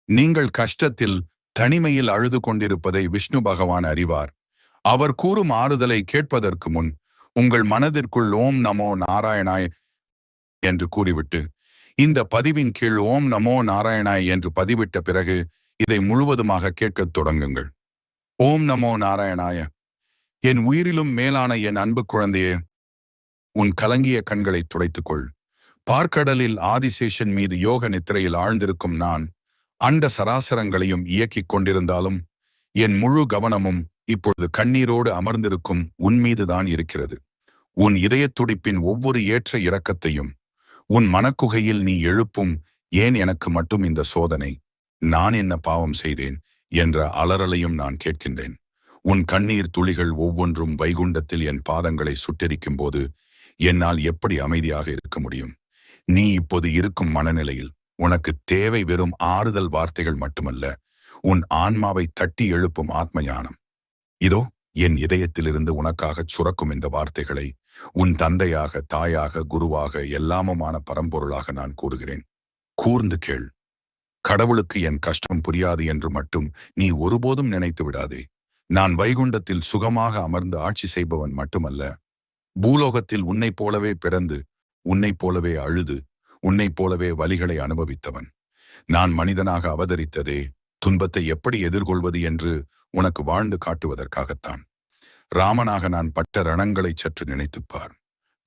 நீங்கள் கஷ்டத்தில் தனிமையில் அழுது கொண்டிருப்பதை விஷ்ணு பகவான் அறிவார். அவர் கூறும் ஆறுதலை கேட்பதற்கு முன் உங்கள் மனதிற்குள் ஓம் நமோ நாராயணாய் என்று கூறிவிட்டு இந்த பதிவின் கீழ் ஓம் நமோ நாராயணாய் என்று பதிவிட்ட பிறகு இதை முழுவதுமாக கேட்கத் தொடங்குங்கள். ஓம் நமோ நாராயணாய. என் உயிரிலும் மேலான என் அன்பு குழந்தையே, உன் கலங்கிய கண்களை துடைத்துக்கொள். பார்க்கடலில் ஆதிசேஷன் மீது யோக நித்திரையில் ஆழ்ந்திருக்கும் நான் அண்ட சராசரங்களையும் இயக்கிக் கொண்டிருந்தாலும் என் முழு கவனமும் இப்பொழுது கண்ணீரோடு அமர்ந்திருக்கும் உன் மீதுதான் இருக்கிறது. உன் இதயத் துடிப்பின் ஒவ்வொரு ஏற்ற இறக்கத்தையும் உன் மனக்குகையில் நீ எழுப்பும் ஏன் எனக்கு மட்டும் இந்த சோதனை, நான் என்ன பாவம் செய்தேன் என்ற அலறலையும் நான் கேட்கின்றேன். உன் கண்ணீர் துளிகள் ஒவ்வொன்றும் வைகுண்டத்தில் என் பாதங்களை சுட்டெரிக்கும் போது என்னால் எப்படி அமைதியாக இருக்க முடியும்? நீ இப்போது இருக்கும் மனநிலையில் உனக்கு தேவை வெறும் ஆறுதல் வார்த்தைகள் மட்டுமல்ல, உன் ஆன்மாவை தட்டி எழுப்பும் ஆத்ம ஞானம். இதோ என் இதயத்திலிருந்து உனக்காகச் சுரக்கும் இந்த வார்த்தைகளை உன் தந்தையாக, தாயாக, குருவாக, எல்லாமுமான பரம்பொருளாக நான் கூறுகிறேன். கூர்ந்து கேள். கடவுளுக்கு என் கஷ்டம் புரியாது என்று மட்டும் நீ ஒருபோதும் நினைத்து விடாதே. நான் வைகுண்டத்தில் சுகமாக அமர்ந்து ஆட்சி செய்பவன் மட்டுமல்ல, பூலோகத்தில் உன்னைப் போலவே பிறந்து, உன்னைப் போலவே அழுது, உன்னைப் போலவே வலிகளை அனுபவித்தவன். நான் மனிதனாக அவதரித்ததே துன்பத்தை எப்படி எதிர்கொள்வது என்று உனக்கு வாழ்ந்து காட்டுவதற்காகத்தான். ராமனாக நான் பட்ட ரணங்களை சற்று நினைத்துப்பார்.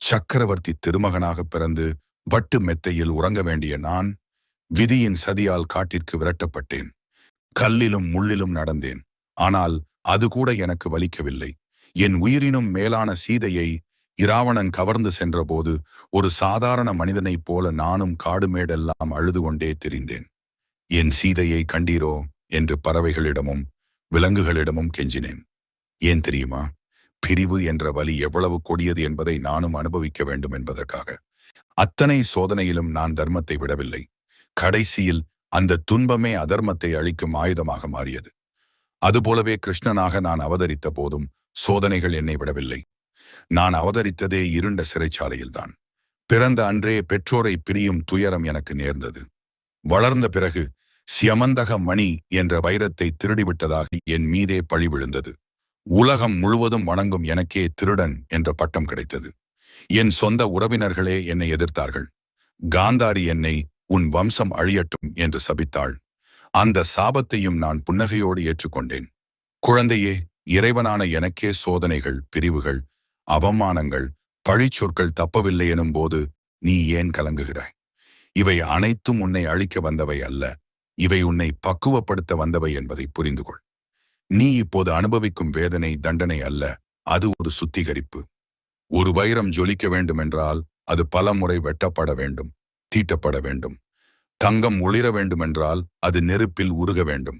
சக்கரவர்த்தி திருமகனாக பிறந்து வட்டு மெத்தையில் உறங்க வேண்டிய நான் விதியின் சதியால் காட்டிற்கு விரட்டப்பட்டேன். கல்லிலும் முள்ளிலும் நடந்தேன். ஆனால் அது கூட எனக்கு வலிக்கவில்லை. என் உயிரினும் மேலான சீதையை இராவணன் கவர்ந்து சென்றபோது ஒரு சாதாரண மனிதனைப் போல நானும் காடுமேடெல்லாம் அழுது கொண்டே திரிந்தேன். என் சீதையை கண்டீரோ என்று பறவைகளிடமும் விலங்குகளிடமும் கெஞ்சினேன். ஏன் தெரியுமா? பிரிவு என்ற வலி எவ்வளவு கொடியது என்பதை நானும் அனுபவிக்க வேண்டும் என்பதற்காக. அத்தனை சோதனையிலும் நான் தர்மத்தை விடவில்லை. கடைசியில் அந்த துன்பமே அதர்மத்தை அழிக்கும் ஆயுதமாக மாறியது. அதுபோலவே கிருஷ்ணனாக நான் அவதரித்த போதும் சோதனைகள் என்னை விடவில்லை. நான் அவதரித்ததே இருண்ட சிறைச்சாலையில்தான். பிறந்த அன்றே பெற்றோரை பிரியும் துயரம் எனக்கு நேர்ந்தது. வளர்ந்த பிறகு சியமந்தக மணி என்ற வைரத்தை திருடிவிட்டதாக என் மீதே பழி விழுந்தது. உலகம் முழுவதும் வணங்கும் எனக்கே திருடன் என்ற பட்டம் கிடைத்தது. என் சொந்த உறவினர்களே என்னை எதிர்த்தார்கள். காந்தாரி என்னை உன் வம்சம் அழியட்டும் என்று சபித்தாள். அந்த சாபத்தையும் நான் புன்னகையோடு ஏற்றுக்கொண்டேன். குழந்தையே, இறைவனான எனக்கே சோதனைகள், பிரிவுகள், அவமானங்கள், பழிச்சொற்கள் தப்பவில்லை எனும் போது நீ ஏன் கலங்குகிறாய்? இவை அனைத்தும் உன்னை அழிக்க வந்தவை அல்ல. இவை உன்னை பக்குவப்படுத்த வந்தவை என்பதை புரிந்து கொள். நீ இப்போது அனுபவிக்கும் வேதனை தண்டனை அல்ல, அது ஒரு சுத்திகரிப்பு. ஒரு வைரம் ஜொலிக்க வேண்டுமென்றால் அது பல முறை வெட்டப்பட வேண்டும், தீட்டப்பட வேண்டும். தங்கம் ஒளிர வேண்டுமென்றால் அது நெருப்பில் உருக வேண்டும்.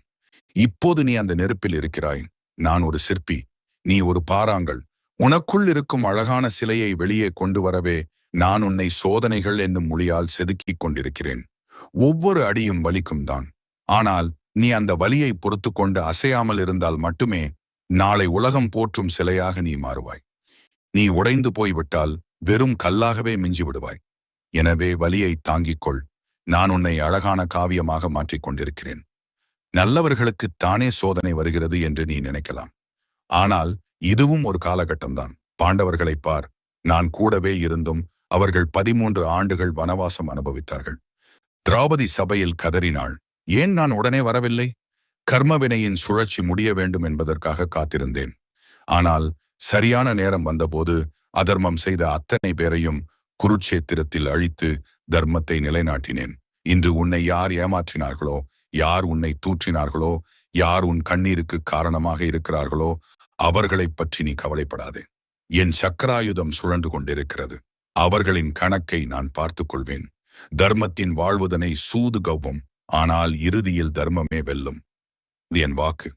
இப்போது நீ அந்த நெருப்பில் இருக்கிறாய். நான் ஒரு சிற்பி, நீ ஒரு பாறாங்கல். உனக்குள் இருக்கும் அழகான சிலையை வெளியே கொண்டு வரவே நான் உன்னை சோதனைகள் என்னும் மொழியால் செதுக்கிக் கொண்டிருக்கிறேன். ஒவ்வொரு அடியும் வலிக்கும் தான். ஆனால் நீ அந்த வலியை பொறுத்து கொண்டு அசையாமல் இருந்தால் மட்டுமே நாளை உலகம் போற்றும் சிலையாக நீ மாறுவாய். நீ உடைந்து போய்விட்டால் வெறும் கல்லாகவே மிஞ்சி விடுவாய். எனவே வலியை தாங்கிக் கொள். நான் உன்னை அழகான காவியமாக மாற்றிக் கொண்டிருக்கிறேன். நல்லவர்களுக்கு தானே சோதனை வருகிறது என்று நீ நினைக்கலாம். ஆனால் இதுவும் ஒரு காலகட்டம்தான். பாண்டவர்களை பார். நான் கூடவே இருந்தும் அவர்கள் 13 ஆண்டுகள் வனவாசம் அனுபவித்தார்கள். திரௌபதி சபையில் கதறினாள், ஏன் நான் உடனே வரவில்லை? கர்மவினையின் சுழற்சி முடிய வேண்டும் என்பதற்காக காத்திருந்தேன். ஆனால் சரியான நேரம் வந்தபோது அதர்மம் செய்த அத்தனை பேரையும் குருட்சேத்திரத்தில் அழித்து தர்மத்தை நிலைநாட்டினேன். இன்று உன்னை யார் ஏமாற்றினார்களோ, யார் உன்னை தூற்றினார்களோ, யார் உன் கண்ணீருக்கு காரணமாக இருக்கிறார்களோ அவர்களைப் பற்றி நீ கவலைப்படாதே. என் சக்கராயுதம் சுழன்று கொண்டிருக்கிறது. அவர்களின் கணக்கை நான் பார்த்துக் கொள்வேன். தர்மத்தின் வாழ்வுதனை சூது கவ்வும், ஆனால் இறுதியில் தர்மமே வெல்லும். இது என் வாக்கு.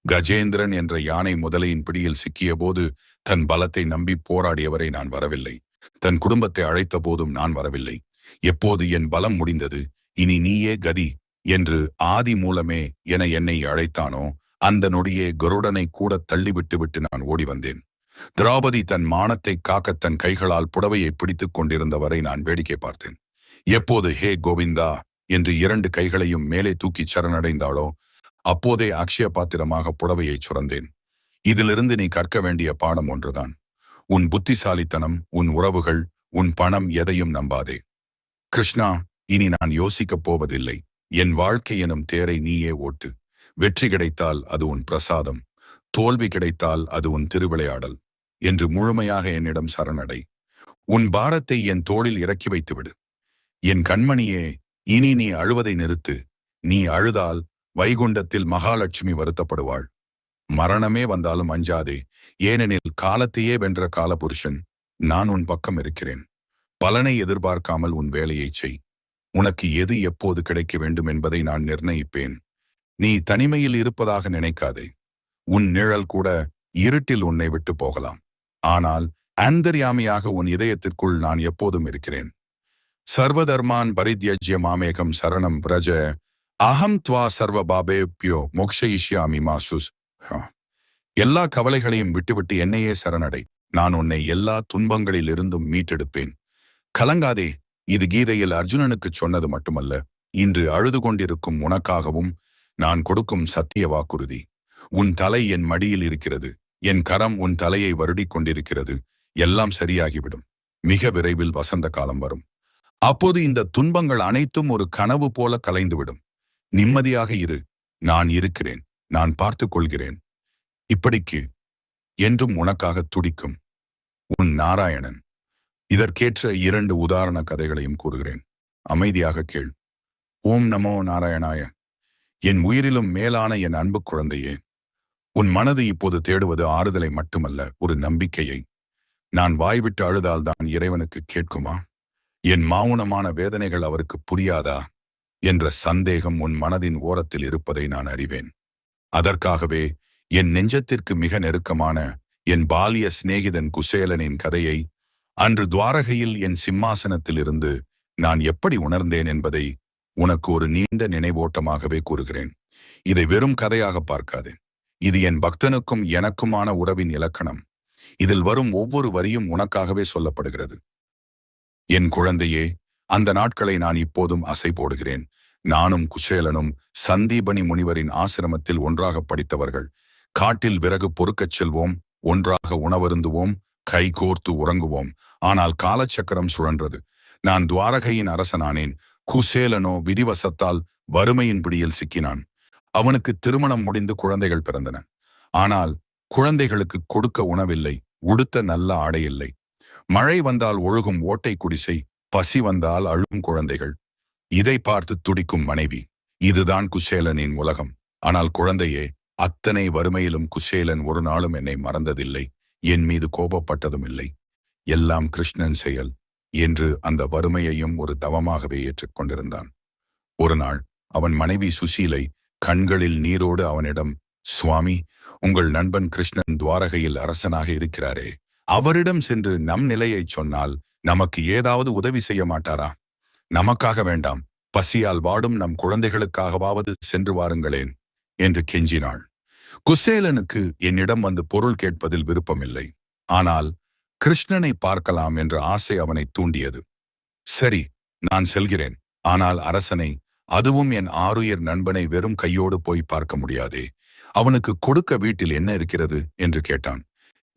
கஜேந்திரன் என்ற யானை முதலையின் பிடியில் சிக்கிய போது தன் பலத்தை நம்பி போராடியவரை நான் வரவில்லை. தன் குடும்பத்தை அழைத்த போதும் நான் வரவில்லை. எப்போது என் பலம் முடிந்தது, இனி நீயே கதி என்று ஆதி மூலமே என என்னை அழைத்தானோ அந்த நொடியே கருடனை கூட தள்ளிவிட்டு நான் ஓடி வந்தேன். திரௌபதி தன் மானத்தை காக்க தன் கைகளால் புடவையை பிடித்துக் கொண்டிருந்தவரை நான் வேடிக்கை பார்த்தேன். எப்போது ஹே கோவிந்தா என்று 2 கைகளையும் மேலே தூக்கிச் சரணடைந்தாளோ அப்போதே அக்ஷய பாத்திரமாக புடவையைச் சுரந்தேன். இதிலிருந்து நீ கற்க வேண்டிய பாடம் ஒன்றுதான். உன் புத்திசாலித்தனம், உன் உறவுகள், உன் பணம் எதையும் நம்பாதே. கிருஷ்ணா, இனி நான் யோசிக்கப் போவதில்லை. என் வாழ்க்கை எனும் தேரை நீயே ஓட்டு. வெற்றி கிடைத்தால் அது உன் பிரசாதம், தோல்வி கிடைத்தால் அது உன் திருவிளையாடல் என்று முழுமையாக என்னிடம் சரணடை. உன் பாரத்தை என் தோளில் இறக்கி வைத்துவிடு. என் கண்மணியே, இனி நீ அழுவதை நிறுத்து. நீ அழுதால் வைகுண்டத்தில் மகாலட்சுமி வருத்தப்படுவாள். மரணமே வந்தாலும் அஞ்சாதே, ஏனெனில் காலத்தையே வென்ற காலபுருஷன் நான் உன் பக்கம் இருக்கிறேன். பலனை எதிர்பார்க்காமல் உன் வேலையைச் செய். உனக்கு எது எப்போது கிடைக்க வேண்டும் என்பதை நான் நிர்ணயிப்பேன். நீ தனிமையில் இருப்பதாக நினைக்காதே. உன் நிழல் கூட இருட்டில் உன்னை விட்டு போகலாம். ஆனால் அந்தர்யாமியாக உன் இதயத்திற்குள் நான் எப்போதும் இருக்கிறேன். சர்வதர்மான் பரித்யஜ்ய மாமேகம் சரணம் விரஜ அகம் த்வா சர்வ பாபேப்யோ மோக்ஷயிஷ்யாமி மாசுஸ். எல்லா கவலைகளையும் விட்டுவிட்டு என்னையே சரணடை. நான் உன்னை எல்லா துன்பங்களிலிருந்தும் மீட்டெடுப்பேன். கலங்காதே. இது கீதையில் அர்ஜுனனுக்குச் சொன்னது மட்டுமல்ல, இன்று அழுது கொண்டிருக்கும் உனக்காகவும் நான் கொடுக்கும் சத்திய வாக்குறுதி. உன் தலை என் மடியில் இருக்கிறது. என் கரம் உன் தலையை வருடிக் கொண்டிருக்கிறது. எல்லாம் சரியாகிவிடும். மிக விரைவில் வசந்த காலம் வரும். அப்போது இந்த துன்பங்கள் அனைத்தும் ஒரு கனவு போல கலைந்துவிடும். நிம்மதியாக இரு. நான் இருக்கிறேன். நான் பார்த்துக் கொள்கிறேன். இப்படிக்கு என்றும் உனக்காக துடிக்கும் உன் நாராயணன். இதற்கேற்ற 2 உதாரண கதைகளையும் கூறுகிறேன். அமைதியாக கேள். ஓம் நமோ நாராயணாய. என் உயிரிலும் மேலான என் அன்பு குழந்தையே, உன் மனது இப்போது தேடுவது ஆறுதலை மட்டுமல்ல, ஒரு நம்பிக்கையை. நான் வாய்விட்டு அழுதால்தான் இறைவனுக்கு கேட்குமா? என் மௌனமான வேதனைகள் அவருக்கு புரியாதா என்ற சந்தேகம் உன் மனதின் ஓரத்தில் இருப்பதை நான் அறிவேன். அதற்காகவே என் நெஞ்சத்திற்கு மிக நெருக்கமான என் பாலிய சிநேகிதன் குசேலனின் கதையை அன்று துவாரகையில் என் சிம்மாசனத்தில் இருந்து நான் எப்படி உணர்ந்தேன் என்பதை உனக்கு ஒரு நீண்ட நினைவோட்டமாகவே கூறுகிறேன். இதை வெறும் கதையாக பார்க்காதே. இது என் பக்தனுக்கும் எனக்குமான உறவின் இலக்கணம். இதில் வரும் ஒவ்வொரு வரியும் உனக்காகவே சொல்லப்படுகிறது. என் குழந்தையே, அந்த நாட்களை நான் இப்போதும் அசை போடுகிறேன். நானும் குசேலனும் சந்தீபனி முனிவரின் ஆசிரமத்தில் ஒன்றாக படித்தவர்கள். காட்டில் விறகு பொறுக்கச் செல்வோம், ஒன்றாக உணவருந்துவோம், கை கோர்த்து உறங்குவோம். ஆனால் காலச்சக்கரம் சுழன்றது. நான் துவாரகையின் அரசனானேன். குசேலனோ விதிவசத்தால் வறுமையின் பிடியில் சிக்கினான். அவனுக்கு திருமணம் முடிந்து குழந்தைகள் பிறந்தன. ஆனால் குழந்தைகளுக்கு கொடுக்க உணவில்லை, உடுத்த நல்ல ஆடை இல்லை. மழை வந்தால் ஒழுகும் ஓட்டை குடிசை, பசி வந்தால் அழும் குழந்தைகள். இதை பார்த்து துடிக்கும் மனைவி. இதுதான் குசேலனின் உலகம். ஆனால் குழந்தையே, அத்தனை வறுமையிலும் குசேலன் ஒரு நாளும் என்னை மறந்ததில்லை, என் மீது கோபப்பட்டதும் இல்லை. எல்லாம் கிருஷ்ணன் செயல் என்று அந்த வறுமையையும் ஒரு தவமாகவே ஏற்றுக்கொண்டிருந்தான். ஒரு நாள் அவன் மனைவி சுசீலை கண்களில் நீரோடு அவனிடம், சுவாமி, உங்கள் நண்பன் கிருஷ்ணன் துவாரகையில் அரசனாக இருக்கிறாரே, அவரிடம் சென்று நம் நிலையைச் சொன்னால் நமக்கு ஏதாவது உதவி செய்ய மாட்டாரா? நமக்காக வேண்டாம், பசியால் வாடும் நம் குழந்தைகளுக்காகவாவது சென்று வாருங்களேன் என்று கெஞ்சினாள். குசேலனுக்கு என்னிடம் வந்து பொருள் கேட்பதில் விருப்பமில்லை. ஆனால் கிருஷ்ணனை பார்க்கலாம் என்ற ஆசை அவனை தூண்டியது. சரி, நான் செல்கிறேன். ஆனால் அரசனை, அதுவும் என் ஆருயிர் நண்பனை வெறும் கையோடு போய் பார்க்க முடியாதே. அவனுக்கு கொடுக்க வீட்டில் என்ன இருக்கிறது என்று கேட்டான்.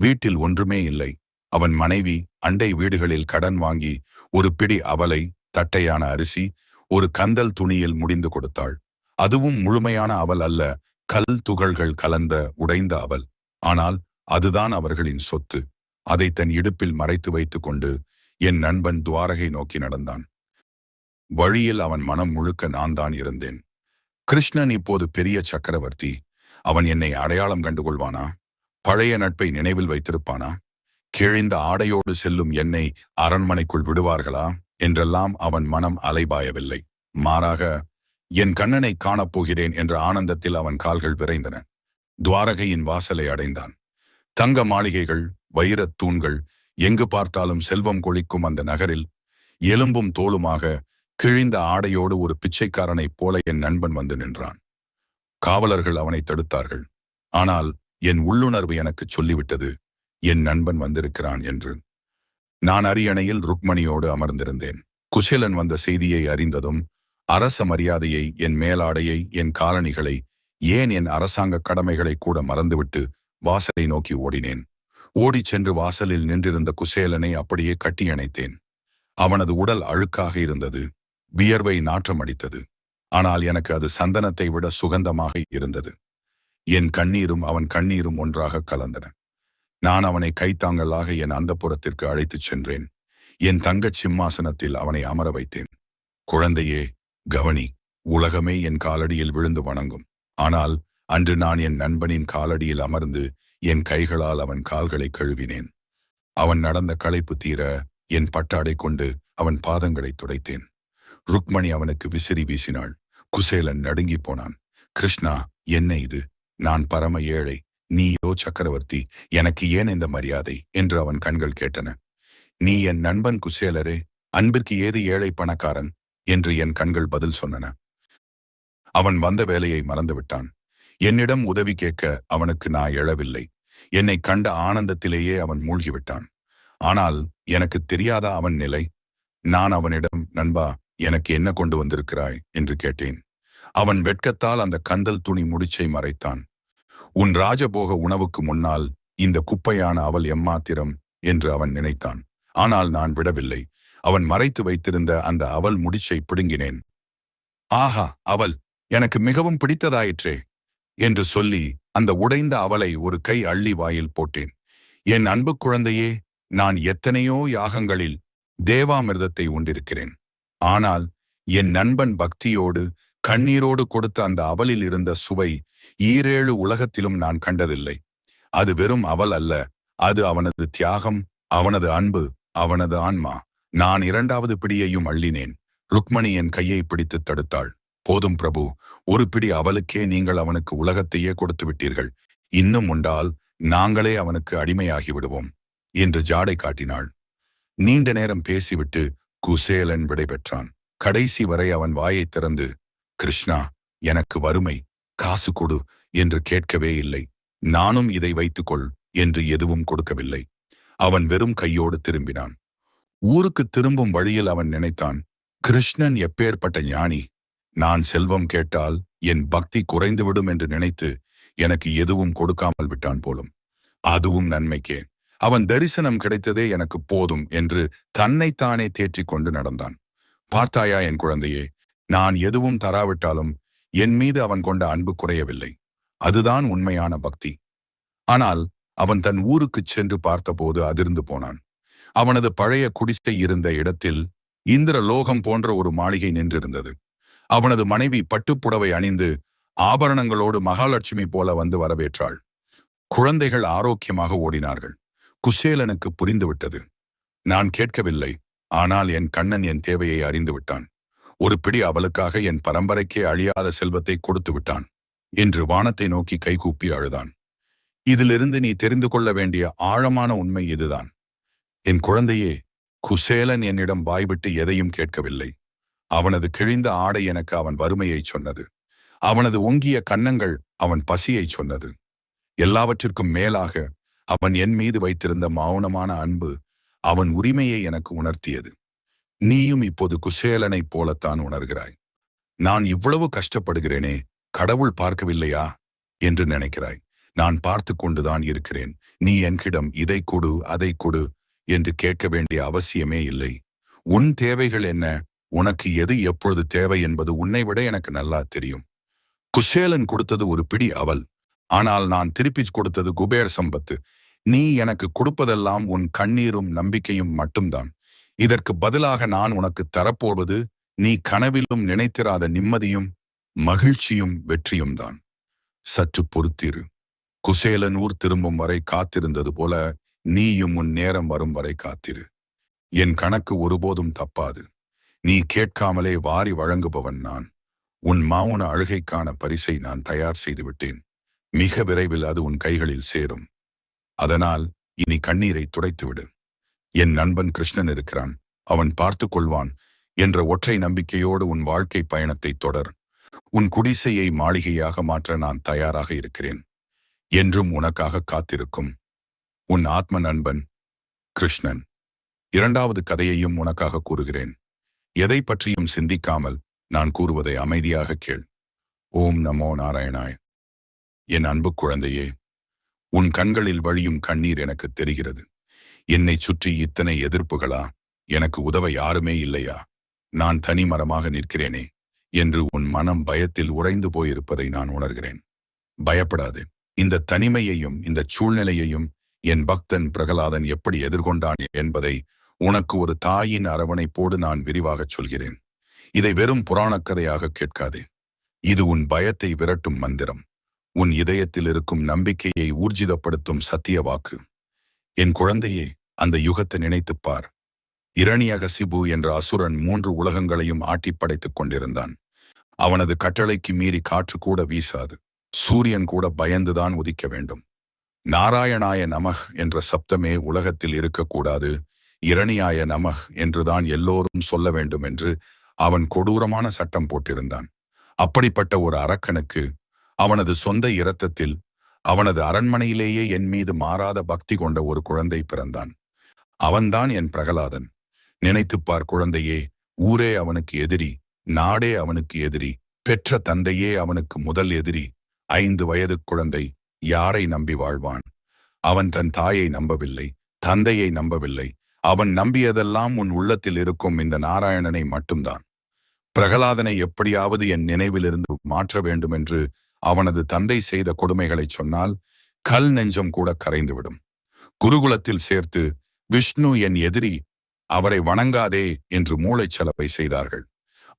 வீட்டில் ஒன்றுமே இல்லை. அவன் மனைவி அண்டை வீடுகளில் கடன் வாங்கி ஒரு பிடி அவலை, தட்டையான அரிசி, ஒரு கந்தல் துணியில் முடிந்து கொடுத்தாள். அதுவும் முழுமையான அவல் அல்ல, கல் துகள்கள் கலந்த உடைந்த அவல். ஆனால் அதுதான் அவர்களின் சொத்து. அதை தன் இடுப்பில் மறைத்து வைத்துக் கொண்டு என் நண்பன் துவாரகை நோக்கி நடந்தான். வழியில் அவன் மனம் முழுக்க நான் தான் இருந்தேன். கிருஷ்ணன் இப்போது பெரிய சக்கரவர்த்தி. அவன் என்னை அடையாளம் கண்டுகொள்வானா? பழைய நட்பை நினைவில் வைத்திருப்பானா? கிழிந்த ஆடையோடு செல்லும் என்னை அரண்மனைக்குள் விடுவார்களா என்றெல்லாம் அவன் மனம் அலைபாயவில்லை. மாறாக, என் கண்ணனை காணப்போகிறேன் என்ற ஆனந்தத்தில் அவன் கால்கள் விரைந்தன. துவாரகையின் வாசலை அடைந்தான். தங்க மாளிகைகள், வைரத் தூண்கள், எங்கு பார்த்தாலும் செல்வம் கொழிக்கும் அந்த நகரில் எலும்பும் தோளுமாக கிழிந்த ஆடையோடு ஒரு பிச்சைக்காரனைப் போல என் நண்பன் வந்து நின்றான். காவலர்கள் அவனை தடுத்தார்கள். ஆனால் என் உள்ளுணர்வு எனக்கு சொல்லிவிட்டது, என் நண்பன் வந்திருக்கிறான் என்று. நான் அரியணையில் ருக்மணியோடு அமர்ந்திருந்தேன். குசேலன் வந்த செய்தியை அறிந்ததும் அரச மரியாதையை, என் மேலாடையை, என் காலணிகளை, ஏன் என் அரசாங்க கடமைகளை கூட மறந்துவிட்டு வாசலை நோக்கி ஓடினேன். ஓடிச் சென்று வாசலில் நின்றிருந்த குசேலனை அப்படியே கட்டியணைத்தேன். அவனது உடல் அழுக்காக இருந்தது. வியர்வை நாற்றம் அடித்தது. ஆனால் எனக்கு அது சந்தனத்தை விட சுகந்தமாக இருந்தது. என் கண்ணீரும் அவன் கண்ணீரும் ஒன்றாக கலந்தன. நான் அவனை கைத்தாங்கலாக என் அந்தப்புறத்திற்கு அழைத்துச் சென்றேன். என் தங்கச் சிம்மாசனத்தில் அவனை அமர வைத்தேன். குழந்தையே, கவனி, உலகமே என் காலடியில் விழுந்து வணங்கும். ஆனால் அன்று நான் என் நண்பனின் காலடியில் அமர்ந்து என் கைகளால் அவன் கால்களை கழுவினேன். அவன் நடந்த களைப்பு தீர என் பட்டாடை கொண்டு அவன் பாதங்களை துடைத்தேன். ருக்மணி அவனுக்கு விசிறி வீசினாள். குசேலன் நடுங்கி போனான். கிருஷ்ணா, என்ன இது? நான் பரம ஏழை, நீயோ சக்கரவர்த்தி. எனக்கு ஏன் இந்த மரியாதை என்று அவன் கண்கள் கேட்டன. நீ என் நண்பன் குசேலரே, அன்பிற்கு ஏது ஏழை பணக்காரன் என்று என் கண்கள் பதில் சொன்னன. அவன் வந்த வேலையை மறந்துவிட்டான். என்னிடம் உதவி கேட்க அவனுக்கு நான் எழவில்லை. என்னை கண்ட ஆனந்தத்திலேயே அவன் மூழ்கிவிட்டான். ஆனால் எனக்கு தெரியாதா அவன் நிலை? நான் அவனிடம், நண்பா, எனக்கு என்ன கொண்டு வந்திருக்கிறாய் என்று கேட்டேன். அவன் வெட்கத்தால் அந்த கந்தல் துணி முடிச்சை மறைத்தான். உன் ராஜபோக உணவுக்கு முன்னால் இந்த குப்பையான அவள் எம்மாத்திரம் என்று அவன் நினைத்தான். ஆனால் நான் விடவில்லை. அவன் மறைத்து வைத்திருந்த அந்த அவள் முடிச்சை பிடுங்கினேன். ஆஹா, அவள் எனக்கு மிகவும் பிடித்ததாயிற்றே என்று சொல்லி அந்த உடைந்த அவளை ஒரு கை அள்ளி வாயில் போட்டேன். என் அன்பு குழந்தையே, நான் எத்தனையோ யாகங்களில் தேவாமிர்தத்தை உண்டிருக்கிறேன். ஆனால் என் நண்பன் பக்தியோடு கண்ணீரோடு கொடுத்த அந்த அவலில் இருந்த சுவை ஈரேழு உலகத்திலும் நான் கண்டதில்லை. அது வெறும் அவல் அல்ல, அது அவனது தியாகம், அவனது அன்பு, அவனது ஆன்மா. நான் இரண்டாவது பிடியையும் அள்ளினேன். ருக்மணி என் கையை பிடித்து தடுத்தாள். போதும் பிரபு, ஒரு பிடி அவளுக்கே நீங்கள் அவனுக்கு உலகத்தையே கொடுத்து விட்டீர்கள். இன்னும் உண்டால் நாங்களே அவனுக்கு அடிமையாகி விடுவோம் என்று ஜாடை காட்டினாள். நீண்ட நேரம் பேசிவிட்டு குசேலன் விடைபெற்றான். கடைசி வரை அவன் வாயை திறந்து, கிருஷ்ணா, எனக்கு வறுமை, காசு கொடு என்று கேட்கவே இல்லை. நானும் இதை வைத்துக்கொள் என்று எதுவும் கொடுக்கவில்லை. அவன் வெறும் கையோடு திரும்பினான். ஊருக்கு திரும்பும் வழியில் அவன் நினைத்தான், கிருஷ்ணன் எப்பேற்பட்ட ஞானி! நான் செல்வம் கேட்டால் என் பக்தி குறைந்துவிடும் என்று நினைத்து எனக்கு எதுவும் கொடுக்காமல் விட்டான் போலும். அதுவும் நன்மைக்கே. அவன் தரிசனம் கிடைத்ததே எனக்கு போதும் என்று தன்னைத்தானே தேற்றிக் கொண்டு நடந்தான். பார்த்தாயா என் குழந்தையே, நான் எதுவும் தராவிட்டாலும் என் மீது அவன் கொண்ட அன்பு குறையவில்லை. அதுதான் உண்மையான பக்தி. ஆனால் அவன் தன் ஊருக்குச் சென்று பார்த்தபோது அதிர்ந்து போனான். அவனது பழைய குடிசை இருந்த இடத்தில் இந்திரலோகம் போன்ற ஒரு மாளிகை நின்றிருந்தது. அவனது மனைவி பட்டுப்புடவை அணிந்து ஆபரணங்களோடு மகாலட்சுமி போல வந்து வரவேற்றாள். குழந்தைகள் ஆரோக்கியமாக ஓடினார்கள். குசேலனுக்கு புரிந்துவிட்டது. நான் கேட்கவில்லை, ஆனால் என் கண்ணன் என் தேவையை அறிந்து விட்டான். ஒரு பிடி அவளுக்காக என் பரம்பரைக்கே அழியாத செல்வத்தை கொடுத்து விட்டான் என்று வானத்தை நோக்கி கைகூப்பி அழுதான். இதிலிருந்து நீ தெரிந்து கொள்ள வேண்டிய ஆழமான உண்மை இதுதான். என் குழந்தையே, குசேலன் என்னிடம் வாய்விட்டு எதையும் கேட்கவில்லை. அவனது கிழிந்த ஆடை எனக்கு அவன் வறுமையை சொன்னது. அவனது ஒங்கிய கன்னங்கள் அவன் பசியை சொன்னது. எல்லாவற்றிற்கும் மேலாக அவன் என் மீது வைத்திருந்த மௌனமான அன்பு அவன் உரிமையை எனக்கு உணர்த்தியது. நீயும் இப்போது குசேலனைப் போலத்தான் உணர்கிறாய். நான் இவ்வளவு கஷ்டப்படுகிறேனே, கடவுள் பார்க்கவில்லையா என்று நினைக்கிறாய். நான் பார்த்து கொண்டுதான் இருக்கிறேன். நீ என்கிடம் இதை கொடு, அதை கொடு என்று கேட்க வேண்டிய அவசியமே இல்லை. உன் தேவைகள் என்ன, உனக்கு எது எப்பொழுது தேவை என்பது உன்னை விட எனக்கு நல்லா தெரியும். குசேலன் கொடுத்தது ஒரு பிடி அவல், ஆனால் நான் திருப்பிச் கொடுத்தது குபேர் சம்பத்து. நீ எனக்கு கொடுப்பதெல்லாம் உன் கண்ணீரும் நம்பிக்கையும் மட்டும்தான். இதற்கு பதிலாக நான் உனக்கு தரப்போவது நீ கனவிலும் நினைத்திராத நிம்மதியும் மகிழ்ச்சியும் வெற்றியும் தான். சற்று பொறுத்திரு. குசேலன் ஊர் திரும்பும் வரை காத்திருந்தது போல நீயும் உன் நேரம் வரும் வரை காத்திரு. என் கணக்கு ஒருபோதும் தப்பாது. நீ கேட்காமலே வாரி வழங்குபவன் நான். உன் மௌன அழுகைக்கான பரிசை நான் தயார் செய்து விட்டேன். மிக விரைவில் அது உன் கைகளில் சேரும். அதனால் இனி கண்ணீரை துடைத்துவிடு. என் நண்பன் கிருஷ்ணன் இருக்கிறான், அவன் பார்த்து கொள்வான் என்ற ஒற்றை நம்பிக்கையோடு உன் வாழ்க்கை பயணத்தை தொடர். உன் குடிசையை மாளிகையாக மாற்ற நான் தயாராக இருக்கிறேன். என்றும் உனக்காக காத்திருக்கும் உன் ஆத்ம நண்பன் கிருஷ்ணன். இரண்டாவது கதையையும் உனக்காக கூறுகிறேன். எதை பற்றியும் சிந்திக்காமல் நான் கூறுவதை அமைதியாக கேள். ஓம் நமோ நாராயணாய். என் அன்பு குழந்தையே, உன் கண்களில் வழியும் கண்ணீர் எனக்கு தெரிகிறது. என்னை சுற்றி இத்தனை எதிர்ப்புகளா? எனக்கு உதவ யாருமே இல்லையா? நான் தனிமரமாக நிற்கிறேனே என்று உன் மனம் பயத்தில் உறைந்து போயிருப்பதை நான் உணர்கிறேன். பயப்படாது. இந்த தனிமையையும் இந்த சூழ்நிலையையும் என் பக்தன் பிரகலாதன் எப்படி எதிர்கொண்டான் என்பதை உனக்கு ஒரு தாயின் அரவணைப்போடு நான் விரிவாகச் சொல்கிறேன். இதை வெறும் புராணக் கதையாக கேட்காதே. இது உன் பயத்தை விரட்டும் மந்திரம். உன் இதயத்தில் இருக்கும் நம்பிக்கையை ஊர்ஜிதப்படுத்தும் சத்திய வாக்கு. என் குழந்தையே, அந்த யுகத்தை நினைத்துப் பார். இரணியகசிபு என்ற அசுரன் 3 உலகங்களையும் ஆட்டி படைத்துக் கொண்டிருந்தான். அவனது கட்டளைக்கு மீறி காற்று கூட வீசாது. சூரியன் கூட பயந்துதான் உதிக்க வேண்டும். நாராயணாய நமஹ் என்ற சப்தமே உலகத்தில் இருக்கக்கூடாது. இரணியாய நமஹ் என்றுதான் எல்லோரும் சொல்ல வேண்டும் என்று அவன் கொடூரமான சட்டம் போட்டிருந்தான். அப்படிப்பட்ட ஒரு அரக்கனுக்கு அவனது சொந்த இரத்தத்தில் அவனது அரண்மனையிலேயே என் மீது மாறாத பக்தி கொண்ட ஒரு குழந்தை பிறந்தான். அவன்தான் என் பிரகலாதன். நினைத்துப்பார் குழந்தையே, ஊரே அவனுக்கு எதிரி, நாடே அவனுக்கு எதிரி, பெற்ற தந்தையே அவனுக்கு முதல் எதிரி. 5 வயது குழந்தை யாரை நம்பி வாழ்வான்? அவன் தன் தாயை நம்பவில்லை, தந்தையை நம்பவில்லை. அவன் நம்பியதெல்லாம் உன் உள்ளத்தில் இருக்கும் இந்த நாராயணனை மட்டும்தான். பிரகலாதனை எப்படியாவது என் நினைவிலிருந்து மாற்ற வேண்டும் என்று அவனது தந்தை செய்த கொடுமைகளை சொன்னால் கல் நெஞ்சம் கூட கரைந்துவிடும். குருகுலத்தில் சேர்த்து விஷ்ணு என் எதிரி, அவரை வணங்காதே என்று மூளைச்சலவை செய்தார்கள்.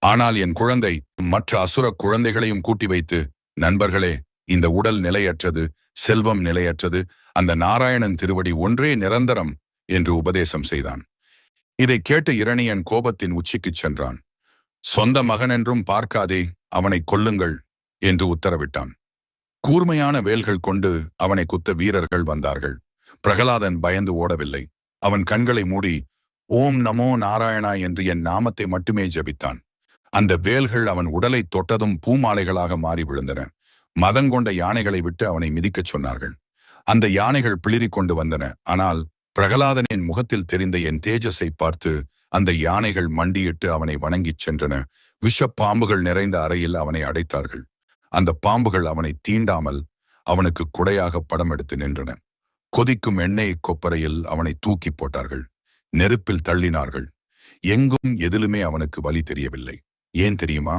ஆனால் என் குழந்தை மற்ற அசுர குழந்தைகளையும் கூட்டி வைத்து, நண்பர்களே, இந்த உடல் நிலையற்றது, செல்வம் நிலையற்றது, அந்த நாராயணன் திருவடி ஒன்றே நிரந்தரம் என்று உபதேசம் செய்தான். இதை கேட்ட இரணியன் கோபத்தின் உச்சிக்குச் சென்றான். சொந்த மகனென்றும் பார்க்காதே, அவனை கொல்லுங்கள் என்று உத்தரவிட்டான். கூர்மையான வேல்கள் கொண்டு அவனை குத்த வீரர்கள் வந்தார்கள். பிரகலாதன் பயந்து ஓடவில்லை. அவன் கண்களை மூடி ஓம் நமோ நாராயணா என்று என் நாமத்தை மட்டுமே ஜபித்தான். அந்த வேல்கள் அவன் உடலை தொட்டதும் பூமாலைகளாக மாறி விழுந்தன. மதங்கொண்ட யானைகளை விட்டு அவனை மிதிக்கச் சொன்னார்கள். அந்த யானைகள் பிளிரிக் கொண்டு வந்தன. ஆனால் பிரகலாதனின் முகத்தில் தெரிந்த என் தேஜஸை பார்த்து அந்த யானைகள் மண்டியிட்டு அவனை வணங்கிச் சென்றன. விஷ பாம்புகள் நிறைந்த அறையில் அவனை அடைத்தார்கள். அந்த பாம்புகள் அவனை தீண்டாமல் அவனுக்கு குடையாக படம் எடுத்து நின்றன. கொதிக்கும் எண்ணெய் கொப்பரையில் அவனை தூக்கி போட்டார்கள். நெருப்பில் தள்ளினார்கள். எங்கும் எதிலுமே அவனுக்கு வலி தெரியவில்லை. ஏன் தெரியுமா?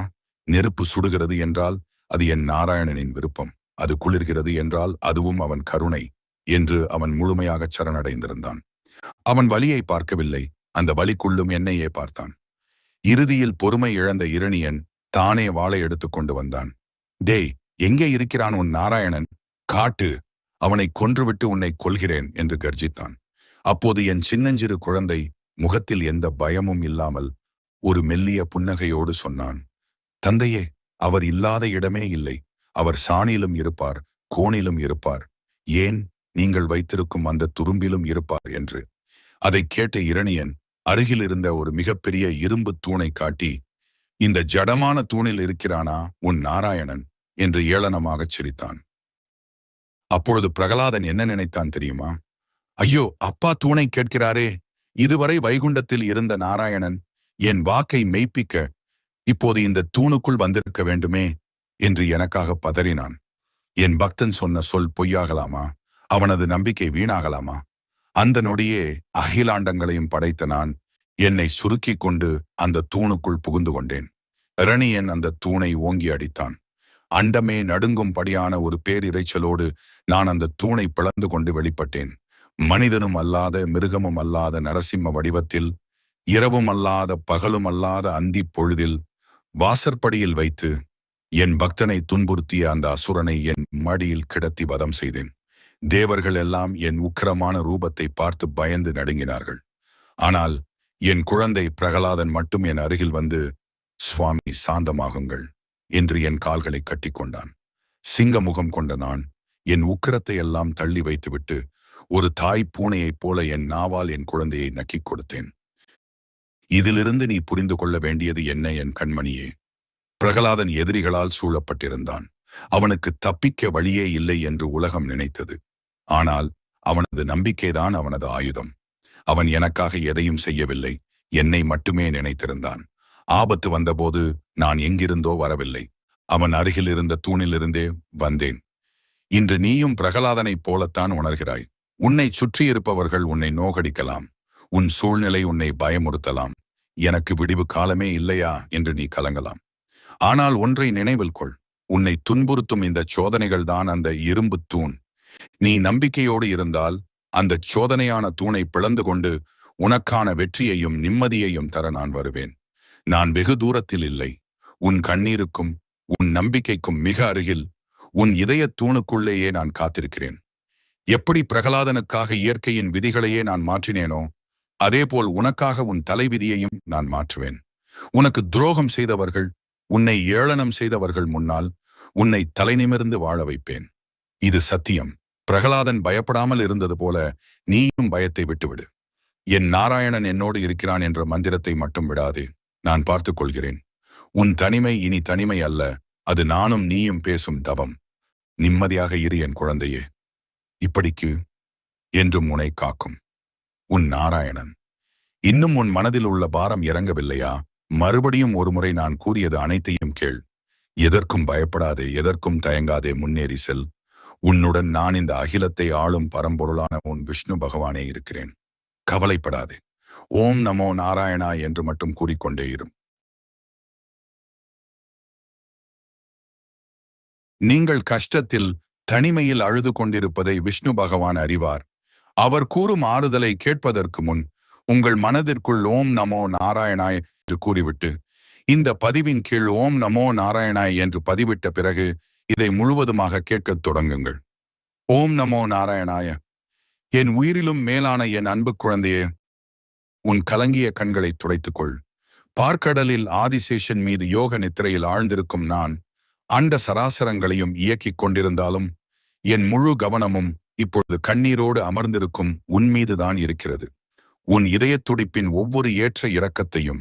நெருப்பு சுடுகிறது என்றால் அது என் நாராயணனின் விருப்பம். அது குளிர்கிறது என்றால் அதுவும் அவன் கருணை என்று அவன் முழுமையாக சரணடைந்திருந்தான். அவன் வலியை பார்க்கவில்லை, அந்த வலிக்குள்ளும் என்னையே பார்த்தான். இறுதியில் பொறுமை இழந்த இரணியன் தானே வாளை எடுத்து கொண்டு வந்தான். டேய், எங்கே இருக்கிறான் உன் நாராயணன்? காட்டு, அவனை கொன்றுவிட்டு உன்னை கொல்கிறேன் என்று கர்ஜித்தான். அப்போது என் சின்னஞ்சிறு குழந்தை முகத்தில் எந்த பயமும் இல்லாமல் ஒரு மெல்லிய புன்னகையோடு சொன்னான், தந்தையே, அவர் இல்லாத இடமே இல்லை. அவர் சாணியிலும் இருப்பார், கோணிலும் இருப்பார், ஏன் நீங்கள் வைத்திருக்கும் அந்த துரும்பிலும் இருப்பார் என்று. அதை கேட்ட இரணியன் அருகில் இருந்த ஒரு மிகப்பெரிய இரும்பு தூணை காட்டி, இந்த ஜடமான தூணில் இருக்கிறானா உன் நாராயணன் என்று ஏளனமாகச் சிரித்தான். அப்பொழுது பிரகலாதன் என்ன நினைத்தான் தெரியுமா? ஐயோ, அப்பா தூணை கேட்கிறாரே, இதுவரை வைகுண்டத்தில் இருந்த நாராயணன் என் வாக்கை மெய்ப்பிக்க இப்போது இந்த தூணுக்குள் வந்திருக்க வேண்டுமே என்று எனக்காக பதறினான். என் பக்தன் சொன்ன சொல் பொய்யாகலாமா? அவனது நம்பிக்கை வீணாகலாமா? அந்த நொடியே அகிலாண்டங்களையும் படைத்த நான் என்னை சுருக்கிக் கொண்டு அந்த தூணுக்குள் புகுந்து கொண்டேன். இரணியன் அந்த தூணை ஓங்கி அடித்தான். அண்டமே நடுங்கும்படியான ஒரு பேரிரைச்சலோடு நான் அந்த தூணை பிளந்து கொண்டு வெளிப்பட்டேன். மனிதனும் அல்லாத மிருகமும் அல்லாத நரசிம்ம வடிவத்தில், இரவும் அல்லாத பகலும் அல்லாத அந்தி பொழுதில் வாசற்படியில் வைத்து என் பக்தனை துன்புறுத்திய அந்த அசுரனை என் மடியில் கிடத்தி வதம் செய்தேன். தேவர்கள் எல்லாம் என் உக்கிரமான ரூபத்தை பார்த்து பயந்து நடுங்கினார்கள். ஆனால் என் குழந்தை பிரகலாதன் மட்டும் என் அருகில் வந்து, சுவாமி, சாந்தமாகுங்கள் என்று என் கால்களை கட்டிக்கொண்டான். சிங்க முகம் கொண்ட நான் என் உக்கிரத்தை எல்லாம் தள்ளி வைத்துவிட்டு ஒரு தாய் பூனையைப் போல என் நாவால் என் குழந்தையை நக்கிக் கொடுத்தேன். இதிலிருந்து நீ புரிந்து கொள்ள வேண்டியது என்ன என் கண்மணியே? பிரகலாதன் எதிரிகளால் சூழப்பட்டிருந்தான். அவனுக்கு தப்பிக்க வழியே இல்லை என்று உலகம் நினைத்தது. ஆனால் அவனது நம்பிக்கைதான் அவனது ஆயுதம். அவன் எனக்காக எதையும் செய்யவில்லை, என்னை மட்டுமே நினைத்திருந்தான். ஆபத்து வந்தபோது நான் எங்கிருந்தோ வரவில்லை. அவன் அருகில் இருந்த தூணிலிருந்தே வந்தேன். இன்று நீயும் பிரகலாதனைப் போலத்தான் உணர்கிறாய். உன்னை சுற்றியிருப்பவர்கள் உன்னை நோகடிக்கலாம். உன் சூழ்நிலை உன்னை பயமுறுத்தலாம். எனக்கு விடிவு காலமே இல்லையா என்று நீ கலங்கலாம். ஆனால் ஒன்றை நினைவில் கொள். உன்னை துன்புறுத்தும் இந்த சோதனைகள் தான் அந்த இரும்பு தூண். நீ நம்பிக்கையோடு இருந்தால் அந்த சோதனையான தூணை பிளந்து கொண்டு உனக்கான வெற்றியையும் நிம்மதியையும் தர நான் வருவேன். நான் வெகு தூரத்தில் இல்லை. உன் கண்ணீருக்கும் உன் நம்பிக்கைக்கும் மிக அருகில் உன் இதய தூணுக்குள்ளேயே நான் காத்திருக்கிறேன். எப்படி பிரகலாதனுக்காக இயற்கையின் விதிகளையே நான் மாற்றினேனோ அதேபோல் உனக்காக உன் தலைவிதியையும் நான் மாற்றுவேன். உனக்கு துரோகம் செய்தவர்கள், உன்னை ஏளனம் செய்தவர்கள் முன்னால் உன்னை தலைநிமிர்ந்து வாழ வைப்பேன். இது சத்தியம். பிரகலாதன் பயப்படாமல் இருந்தது போல நீயும் பயத்தை விட்டுவிடு. என் நாராயணன் என்னோடு இருக்கிறான் என்ற மந்திரத்தை மட்டும் விடாதே. நான் பார்த்துக் கொள்கிறேன். உன் தனிமை இனி தனிமை அல்ல, அது நானும் நீயும் பேசும் தவம். நிம்மதியாக இரு என் குழந்தையே. இப்படிக்கு என்றும் உன்னை காக்கும் உன் நாராயணன். இன்னும் உன் மனதில் உள்ள பாரம் இறங்கவில்லையா? மறுபடியும் ஒருமுறை நான் கூறியது அனைத்தையும் கேள். எதற்கும் பயப்படாதே, எதற்கும் தயங்காதே, முன்னேறி செல். உன்னுடன் நான் இந்த அகிலத்தை ஆளும் பரம்பொருளான உன் விஷ்ணு பகவானே இருக்கிறேன். கவலைப்படாதே. ஓம் நமோ நாராயணா என்று மட்டும் கூறிக்கொண்டே இரும். நீங்கள் கஷ்டத்தில் தனிமையில் அழுது கொண்டிருப்பதை விஷ்ணு பகவான் அறிவார். அவர் கூறும் ஆறுதலை கேட்பதற்கு முன் உங்கள் மனதிற்குள் ஓம் நமோ நாராயணாய் என்று கூறிவிட்டு இந்த பதிவின் கீழ் ஓம் நமோ நாராயணாய் என்று பதிவிட்ட பிறகு இதை முழுவதுமாக கேட்கத் தொடங்குங்கள். ஓம் நமோ நாராயணாய. என் உயிரிலும் மேலான என் அன்பு குழந்தையே, உன் கலங்கிய கண்களை துடைத்துக்கொள். பார்க்கடலில் ஆதிசேஷன் மீது யோக நித்திரையில் ஆழ்ந்திருக்கும் நான் அண்ட சராசரங்களையும் இயக்கிக் கொண்டிருந்தாலும் என் முழு கவனமும் இப்பொழுது கண்ணீரோடு அமர்ந்திருக்கும் உன் மீதுதான் இருக்கிறது. உன் இதயத் துடிப்பின் ஒவ்வொரு ஏற்ற இறக்கத்தையும்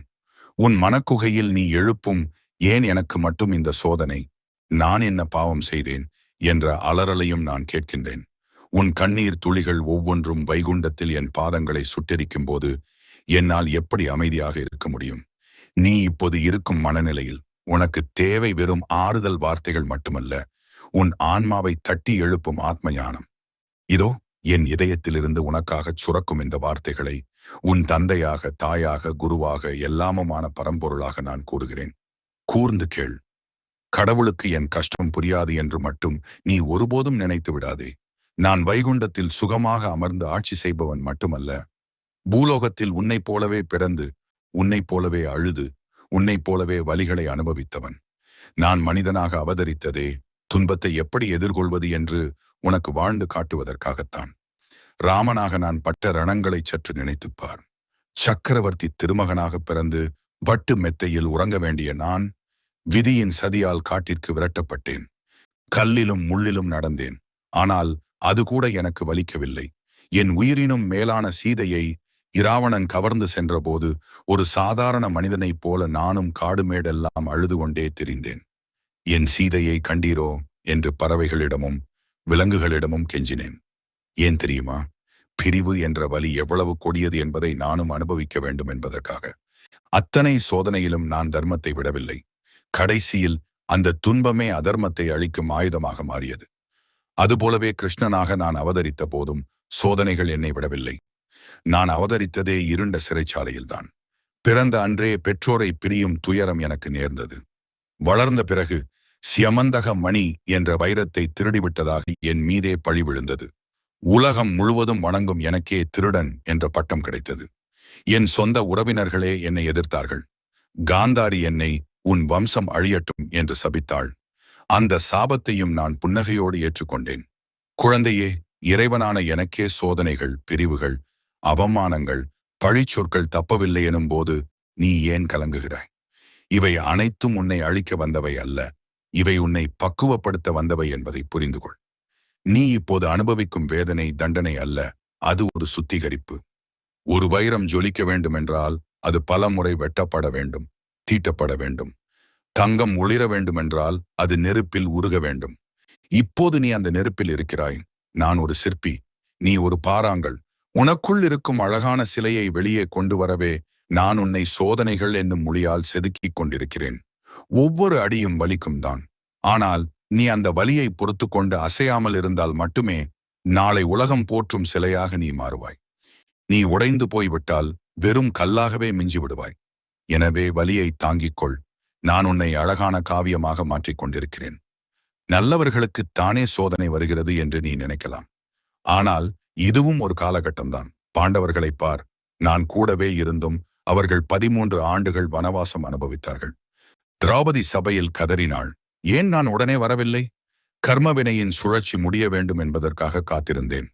உன் மனக்குகையில் நீ எழுப்பும் ஏன் எனக்கு மட்டும் இந்த சோதனை, நான் என்ன பாவம் செய்தேன் என்ற அலறலையும் நான் கேட்கின்றேன். உன் கண்ணீர் துளிகள் ஒவ்வொன்றும் வைகுண்டத்தில் என் பாதங்களை சுட்டெரிக்கும் போது என்னால் எப்படி அமைதியாக இருக்க முடியும்? நீ இப்போது இருக்கும் மனநிலையில் உனக்கு தேவை வெறும் ஆறுதல் வார்த்தைகள் மட்டுமல்ல, உன் ஆன்மாவை தட்டி எழுப்பும் ஆத்ம ஞானம். இதோ என் இதயத்திலிருந்து உனக்காகச் சுரக்கும் இந்த வார்த்தைகளை உன் தந்தையாக, தாயாக, குருவாக, எல்லாமுமான பரம்பொருளாக நான் கூறுகிறேன். கூர்ந்து கேள். கடவுளுக்கு என் கஷ்டம் புரியாது என்று மட்டும் நீ ஒருபோதும் நினைத்து விடாதே. நான் வைகுண்டத்தில் சுகமாக அமர்ந்து ஆட்சி செய்பவன் மட்டுமல்ல, பூலோகத்தில் உன்னைப் போலவே பிறந்து, உன்னைப் போலவே அழுது, உன்னைப் போலவே வலிகளை அனுபவித்தவன். நான் மனிதனாக அவதரித்ததே துன்பத்தை எப்படி எதிர்கொள்வது என்று உனக்கு வாழ்ந்து காட்டுவதற்காகத்தான். ராமனாக நான் பட்ட ரணங்களை சற்று நினைத்துப்பார். சக்கரவர்த்தி திருமகனாக பிறந்து வட்டு மெத்தையில் உறங்க வேண்டிய நான் விதியின் சதியால் காட்டிற்கு விரட்டப்பட்டேன். கல்லிலும் முள்ளிலும் நடந்தேன். ஆனால் அது கூட எனக்கு வலிக்கவில்லை. என் உயிரினும் மேலான சீதையை இராவணன் கவர்ந்து சென்றபோது ஒரு சாதாரண மனிதனைப் போல நானும் காடுமேடெல்லாம் அழுது கொண்டே திரிந்தேன். என் சீதையை கண்டீரோ என்று பறவைகளிடமும் விலங்குகளிடமும் கெஞ்சினேன். ஏன் தெரியுமா? பிரிவு என்ற வலி எவ்வளவு கொடியது என்பதை நானும் அனுபவிக்க வேண்டும் என்பதற்காக. அத்தனை சோதனையிலும் நான் தர்மத்தை விடவில்லை. கடைசியில் அந்த துன்பமே அதர்மத்தை அழிக்கும் ஆயுதமாக மாறியது. அதுபோலவே கிருஷ்ணனாக நான் அவதரித்த போதும் சோதனைகள் என்னை விடவில்லை. நான் அவதரித்ததே இருண்ட சிறைச்சாலையில்தான். பிறந்த அன்றே பெற்றோரை பிரியும் துயரம் எனக்கு நேர்ந்தது. வளர்ந்த பிறகு சியமந்தக மணி என்ற வைரத்தை திருடிவிட்டதாக என் மீதே பழி விழுந்தது. உலகம் முழுவதும் வணங்கும் எனக்கே திருடன் என்ற பட்டம் கிடைத்தது. என் சொந்த உறவினர்களே என்னை எதிர்த்தார்கள். காந்தாரி என்னை உன் வம்சம் அழியட்டும் என்று சபித்தாள். அந்த சாபத்தையும் நான் புன்னகையோடு ஏற்றுக்கொண்டேன். குழந்தையே, இறைவனான எனக்கே சோதனைகள், பிரிவுகள், அவமானங்கள், பழிச்சொற்கள் தப்பவில்லை எனும் போது நீ ஏன் கலங்குகிறாய்? இவை அனைத்தும் உன்னை அழிக்க வந்தவை அல்ல. இவை உன்னை பக்குவப்படுத்த வந்தவை என்பதை புரிந்து கொள். நீ இப்போது அனுபவிக்கும் வேதனை தண்டனை அல்ல, அது ஒரு சுத்திகரிப்பு. ஒரு வைரம் ஜொலிக்க வேண்டுமென்றால் அது பல முறை வெட்டப்பட வேண்டும், தீட்டப்பட வேண்டும். தங்கம் ஒளிர வேண்டுமென்றால் அது நெருப்பில் உருக வேண்டும். இப்போது நீ அந்த நெருப்பில் இருக்கிறாய். நான் ஒரு சிற்பி, நீ ஒரு பாறாங்கல். உனக்குள் இருக்கும் அழகான சிலையை வெளியே கொண்டு வரவே நான் உன்னை சோதனைகள் என்னும் மொழியால் செதுக்கிக் கொண்டிருக்கிறேன். ஒவ்வொரு அடியும் வலிக்கும் தான். ஆனால் நீ அந்த வலியை பொறுத்து கொண்டு அசையாமல் இருந்தால் மட்டுமே நாளை உலகம் போற்றும் சிலையாக நீ மாறுவாய். நீ உடைந்து போய்விட்டால் வெறும் கல்லாகவே மிஞ்சி விடுவாய். எனவே வலியை தாங்கிக் கொள். நான் உன்னை அழகான காவியமாக மாற்றிக் கொண்டிருக்கிறேன். நல்லவர்களுக்கு தானே சோதனை வருகிறது என்று நீ நினைக்கலாம். ஆனால் இதுவும் ஒரு காலகட்டம்தான். பாண்டவர்களைப் பார். நான் கூடவே இருந்தும் அவர்கள் 13 ஆண்டுகள் வனவாசம் அனுபவித்தார்கள். திரௌபதி சபையில் கதறினாள், ஏன் நான் உடனே வரவில்லை? கர்மவினையின் சுழற்சி முடிய வேண்டும் என்பதற்காக காத்திருந்தேன்.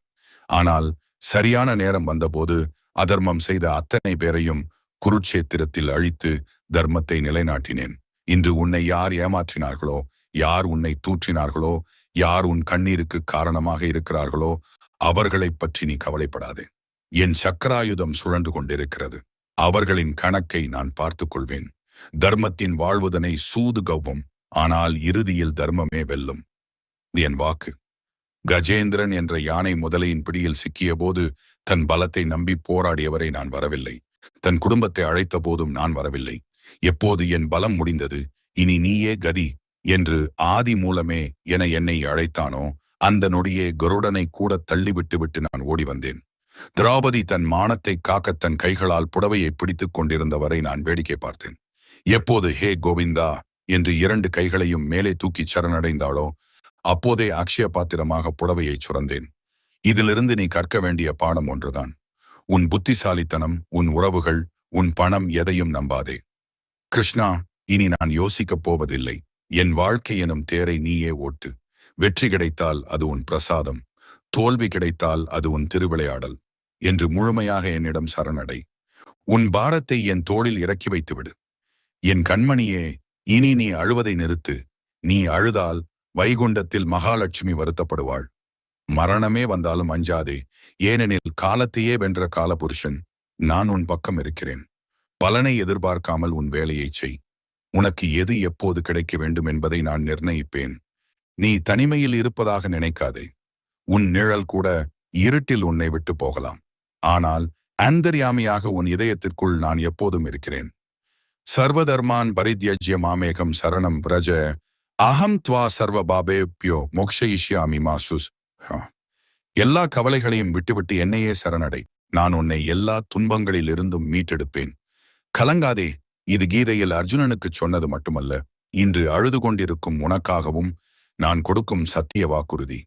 ஆனால் சரியான நேரம் வந்தபோது அதர்மம் செய்த அத்தனை பேரையும் குருட்சேத்திரத்தில் அழித்து தர்மத்தை நிலைநாட்டினேன். இன்று உன்னை யார் ஏமாற்றினார்களோ, யார் உன்னை தூற்றினார்களோ, யார் உன் கண்ணீருக்கு காரணமாக இருக்கிறார்களோ அவர்களைப் பற்றி நீ கவலைப்படாதே. என் சக்கராயுதம் சுழன்று கொண்டிருக்கிறது. அவர்களின் கணக்கை நான் பார்த்துக் கொள்வேன். தர்மத்தின் வாழ்வுதனை சூது கவ்வும், ஆனால் இறுதியில் தர்மமே வெல்லும். இது என் வாக்கு. கஜேந்திரன் என்ற யானை முதலையின் பிடியில் சிக்கிய போது தன் பலத்தை நம்பி போராடியவரை நான் வரவில்லை. தன் குடும்பத்தை அழைத்த போதும் நான் வரவில்லை. எப்போது என் பலம் முடிந்தது, இனி நீயே கதி என்று ஆதி மூலமே என என்னை அழைத்தானோ அந்த நொடியே கருடனை கூட தள்ளிவிட்டு நான் ஓடி வந்தேன். திரௌபதி தன் மானத்தை காக்க தன் கைகளால் புடவையை பிடித்துக் கொண்டிருந்தவரை நான் வேடிக்கை பார்த்தேன். எப்போது ஹே கோவிந்தா என்று 2 கைகளையும் மேலே தூக்கி சரணடைந்தாளோ அப்போதே அக்ஷய பாத்திரமாக புடவையை சுரந்தேன். இதிலிருந்து நீ கற்க வேண்டிய பாடம் ஒன்றுதான். உன் புத்திசாலித்தனம், உன் உறவுகள், உன் பணம் எதையும் நம்பாதே. கிருஷ்ணா, இனி நான் யோசிக்கப் போவதில்லை. என் வாழ்க்கை எனும் தேரை நீயே ஓட்டு. வெற்றி கிடைத்தால் அது உன் பிரசாதம், தோல்வி கிடைத்தால் அது உன் திருவிளையாடல் என்று முழுமையாக என்னிடம் சரணடை. உன் பாரத்தை என் தோளில் இறக்கி வைத்துவிடு. என் கண்மணியே, இனி நீ அழுவதை நிறுத்து. நீ அழுதால் வைகுண்டத்தில் மகாலட்சுமி வருத்தப்படுவாள். மரணமே வந்தாலும் அஞ்சாதே, ஏனெனில் காலத்தையே வென்ற காலபுருஷன் நான் உன் பக்கம் இருக்கிறேன். பலனை எதிர்பார்க்காமல் உன் வேலையை செய். உனக்கு எது எப்போது கிடைக்க வேண்டும் என்பதை நான் நிர்ணயிப்பேன். நீ தனிமையில் இருப்பதாக நினைக்காதே. உன் நிழல் கூட இருட்டில் உன்னை விட்டு போகலாம். ஆனால் அந்தர்யாமியாக உன் இதயத்திற்குள் நான் எப்போதும் இருக்கிறேன். சர்வதர்மான் பரித்யஜ்ய மாமேகம் சரணம் பிரஜ அகம் துவா சர்வ பாபேப்யோ மோக்ஷயிஷ்யாமி மாசுஸ். எல்லா கவலைகளையும் விட்டுவிட்டு என்னையே சரணடை. நான் உன்னை எல்லா துன்பங்களில் இருந்தும் மீட்டெடுப்பேன். கலங்காதே. இது கீதையில் அர்ஜுனனுக்கு சொன்னது மட்டுமல்ல, இன்று அழுது கொண்டிருக்கும் உனக்காகவும் நான் கொடுக்கும் சத்திய வாக்குறுதி.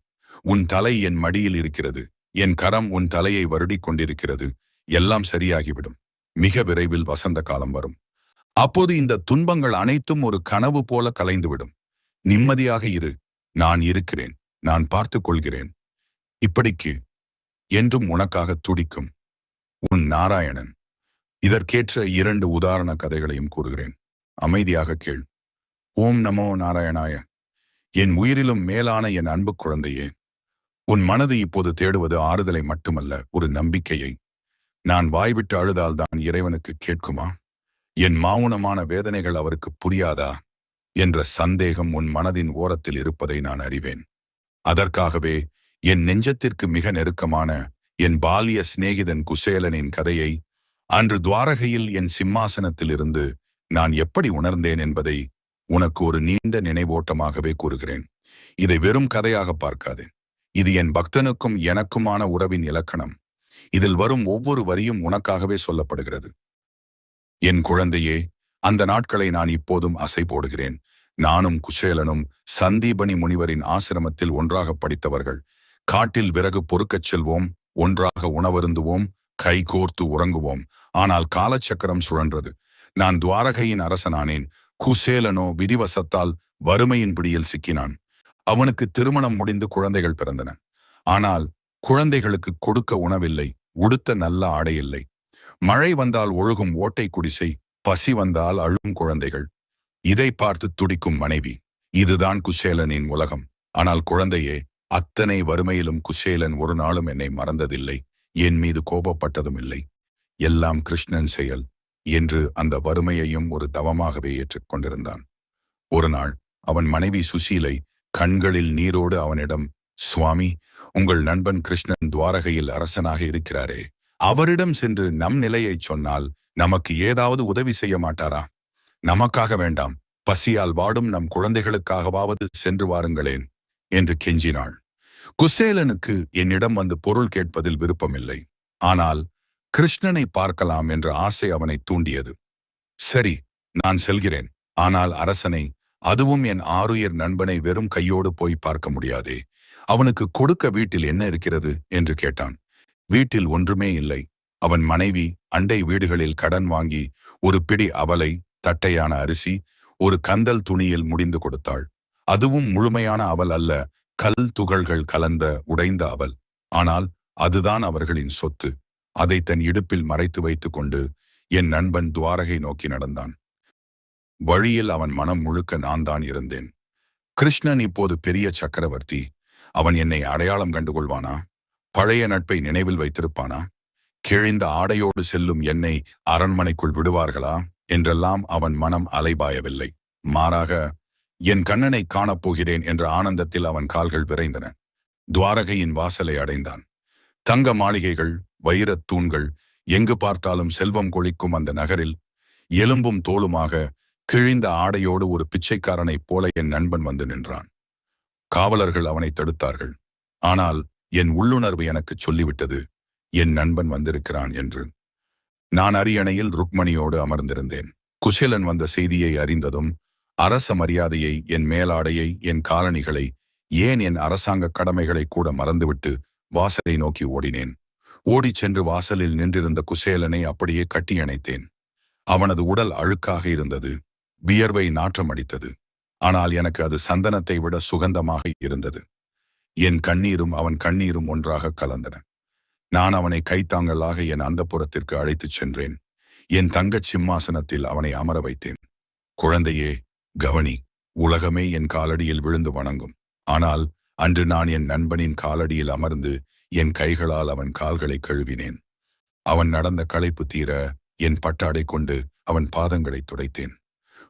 உன் தலை என் மடியில் இருக்கிறது. என் கரம் உன் தலையை வருடிக் கொண்டிருக்கிறது. எல்லாம் சரியாகிவிடும். மிக விரைவில் வசந்த காலம் வரும். அப்போது இந்த துன்பங்கள் அனைத்தும் ஒரு கனவு போல கலைந்துவிடும். நிம்மதியாக இரு. நான் இருக்கிறேன். நான் பார்த்துக் கொள்கிறேன். இப்படிக்கு என்றும் உனக்காக துடிக்கும் உன் நாராயணன். இதற்கேற்ற 2 உதாரண கதைகளையும் கூறுகிறேன். அமைதியாக கேள். ஓம் நமோ நாராயணாய. என் உயிரிலும் மேலான என் அன்பு குழந்தையே, உன் மனது இப்போது தேடுவது ஆறுதலை மட்டுமல்ல, ஒரு நம்பிக்கையை. நான் வாய்விட்டு அழுதால்தான் இறைவனுக்கு கேட்குமா? என் மௌனமான வேதனைகள் அவருக்கு புரியாதா என்ற சந்தேகம் உன் மனதின் ஓரத்தில் இருப்பதை நான் அறிவேன். அதற்காகவே என் நெஞ்சத்திற்கு மிக நெருக்கமான என் பாலிய சிநேகிதன் குசேலனின் கதையை அன்று துவாரகையில் என் சிம்மாசனத்தில் இருந்து நான் எப்படி உணர்ந்தேன் என்பதை உனக்கு ஒரு நீண்ட நினைவோட்டமாகவே கூறுகிறேன். இதை வெறும் கதையாக பார்க்காதே. இது என் பக்தனுக்கும் எனக்குமான உறவின் இலக்கணம். இதில் வரும் ஒவ்வொரு வரியும் உனக்காகவே சொல்லப்படுகிறது. என் குழந்தையே, அந்த நாட்களை நான் இப்போதும் அசை போடுகிறேன். நானும் குசேலனும் சந்தீபனி முனிவரின் ஆசிரமத்தில் ஒன்றாக படித்தவர்கள். காட்டில் விறகு பொறுக்கச் செல்வோம், ஒன்றாக உணவருந்துவோம், கை கோர்த்து உறங்குவோம். ஆனால் காலச்சக்கரம் சுழன்றது. நான் துவாரகையின் அரசனானேன். குசேலனோ விதிவசத்தால் வறுமையின் பிடியில் சிக்கினான். அவனுக்கு திருமணம் முடிந்து குழந்தைகள் பிறந்தன. ஆனால் குழந்தைகளுக்கு கொடுக்க உணவில்லை, உடுத்த நல்ல ஆடை இல்லை. மழை வந்தால் ஒழுகும் ஓட்டை குடிசை, பசி வந்தால் அழும் குழந்தைகள். இதை பார்த்து துடிக்கும் மனைவி. இதுதான் குசேலனின் உலகம். ஆனால் குழந்தையே, அத்தனை வறுமையிலும் குசேலன் ஒரு நாளும் என்னை மறந்ததில்லை, என் மீது கோபப்பட்டதும் இல்லை. எல்லாம் கிருஷ்ணன் செயல் என்று அந்த வறுமையையும் ஒரு தவமாகவே ஏற்றுக்கொண்டிருந்தான். ஒரு நாள் அவன் மனைவி சுசீலை கண்களில் நீரோடு அவனிடம், சுவாமி, உங்கள் நண்பன் கிருஷ்ணன் துவாரகையில் அரசனாக இருக்கிறாரே, அவரிடம் சென்று நம் நிலையை சொன்னால் நமக்கு ஏதாவது உதவி செய்ய மாட்டாரா? நமக்காக வேண்டாம், பசியால் வாடும் நம் குழந்தைகளுக்காகவாவது சென்று வாருங்களேன் என்று கெஞ்சினாள். குசேலனுக்கு என்னிடம் வந்து பொருள் கேட்பதில் விருப்பமில்லை. ஆனால் கிருஷ்ணனை பார்க்கலாம் என்ற ஆசை அவனை தூண்டியது. சரி, நான் செல்கிறேன். ஆனால் அரசனை, அதுவும் என் ஆருயிர் நண்பனை வெறும் கையோடு போய் பார்க்க முடியாதே. அவனுக்கு கொடுக்க வீட்டில் என்ன இருக்கிறது என்று கேட்டான். வீட்டில் ஒன்றுமே இல்லை. அவன் மனைவி அண்டை வீடுகளில் கடன் வாங்கி ஒரு பிடி அவலை, தட்டையான அரிசி, ஒரு கந்தல் துணியில் முடிந்து கொடுத்தாள். அதுவும் முழுமையான அவல் அல்ல, கல் துகள்கள் கலந்த உடைந்த அவல். ஆனால் அதுதான் அவர்களின் சொத்து. அதை தன் இடுப்பில் மறைத்து வைத்துக் கொண்டு என் நண்பன் துவாரகை நோக்கி நடந்தான். வழியில் அவன் மனம் முழுக்க நான் தான் இருந்தேன். கிருஷ்ணன் இப்போது பெரிய சக்கரவர்த்தி. அவன் என்னை அடையாளம் கண்டுகொள்வானா? பழைய நட்பை நினைவில் வைத்திருப்பானா? கிழிந்த ஆடையோடு செல்லும் என்னை அரண்மனைக்குள் விடுவார்களா என்றெல்லாம் அவன் மனம் அலைபாயவில்லை. மாறாக, என் கண்ணனை காணப்போகிறேன் என்ற ஆனந்தத்தில் அவன் கால்கள் விரைந்தன. துவாரகையின் வாசலை அடைந்தான். தங்க மாளிகைகள், வைரத் தூண்கள், எங்கு பார்த்தாலும் செல்வம் கொழிக்கும் அந்த நகரில் எலும்பும் தோளுமாக கிழிந்த ஆடையோடு ஒரு பிச்சைக்காரனைப் போல என் நண்பன் வந்து நின்றான். காவலர்கள் அவனை தடுத்தார்கள். ஆனால் என் உள்ளுணர்வு எனக்கு சொல்லிவிட்டது, என் நண்பன் வந்திருக்கிறான் என்று. நான் அரியணையில் ருக்மணியோடு அமர்ந்திருந்தேன். குசேலன் வந்த செய்தியை அறிந்ததும் அரச மரியாதையை, என் மேலாடையை, என் காலணிகளை, ஏன் என் அரசாங்க கடமைகளை கூட மறந்துவிட்டு வாசலை நோக்கி ஓடினேன். ஓடிச் சென்று வாசலில் நின்றிருந்த குசேலனை அப்படியே கட்டியணைத்தேன். அவனது உடல் அழுக்காக இருந்தது. வியர்வை நாற்றம் அடித்தது. ஆனால் எனக்கு அது சந்தனத்தை விட சுகந்தமாக இருந்தது. என் கண்ணீரும் அவன் கண்ணீரும் ஒன்றாக கலந்தன. நான் அவனை கைத்தாங்கலாக என் அந்தப்புறத்திற்கு அழைத்துச் சென்றேன். என் தங்கச் சிம்மாசனத்தில் அவனை அமர வைத்தேன். குழந்தையே, கவனி, உலகமே என் காலடியில் விழுந்து வணங்கும். ஆனால் அன்று நான் என் நண்பனின் காலடியில் அமர்ந்து என் கைகளால் அவன் கால்களை கழுவினேன். அவன் நடந்த களைப்பு தீர என் பட்டாடை கொண்டு அவன் பாதங்களை துடைத்தேன்.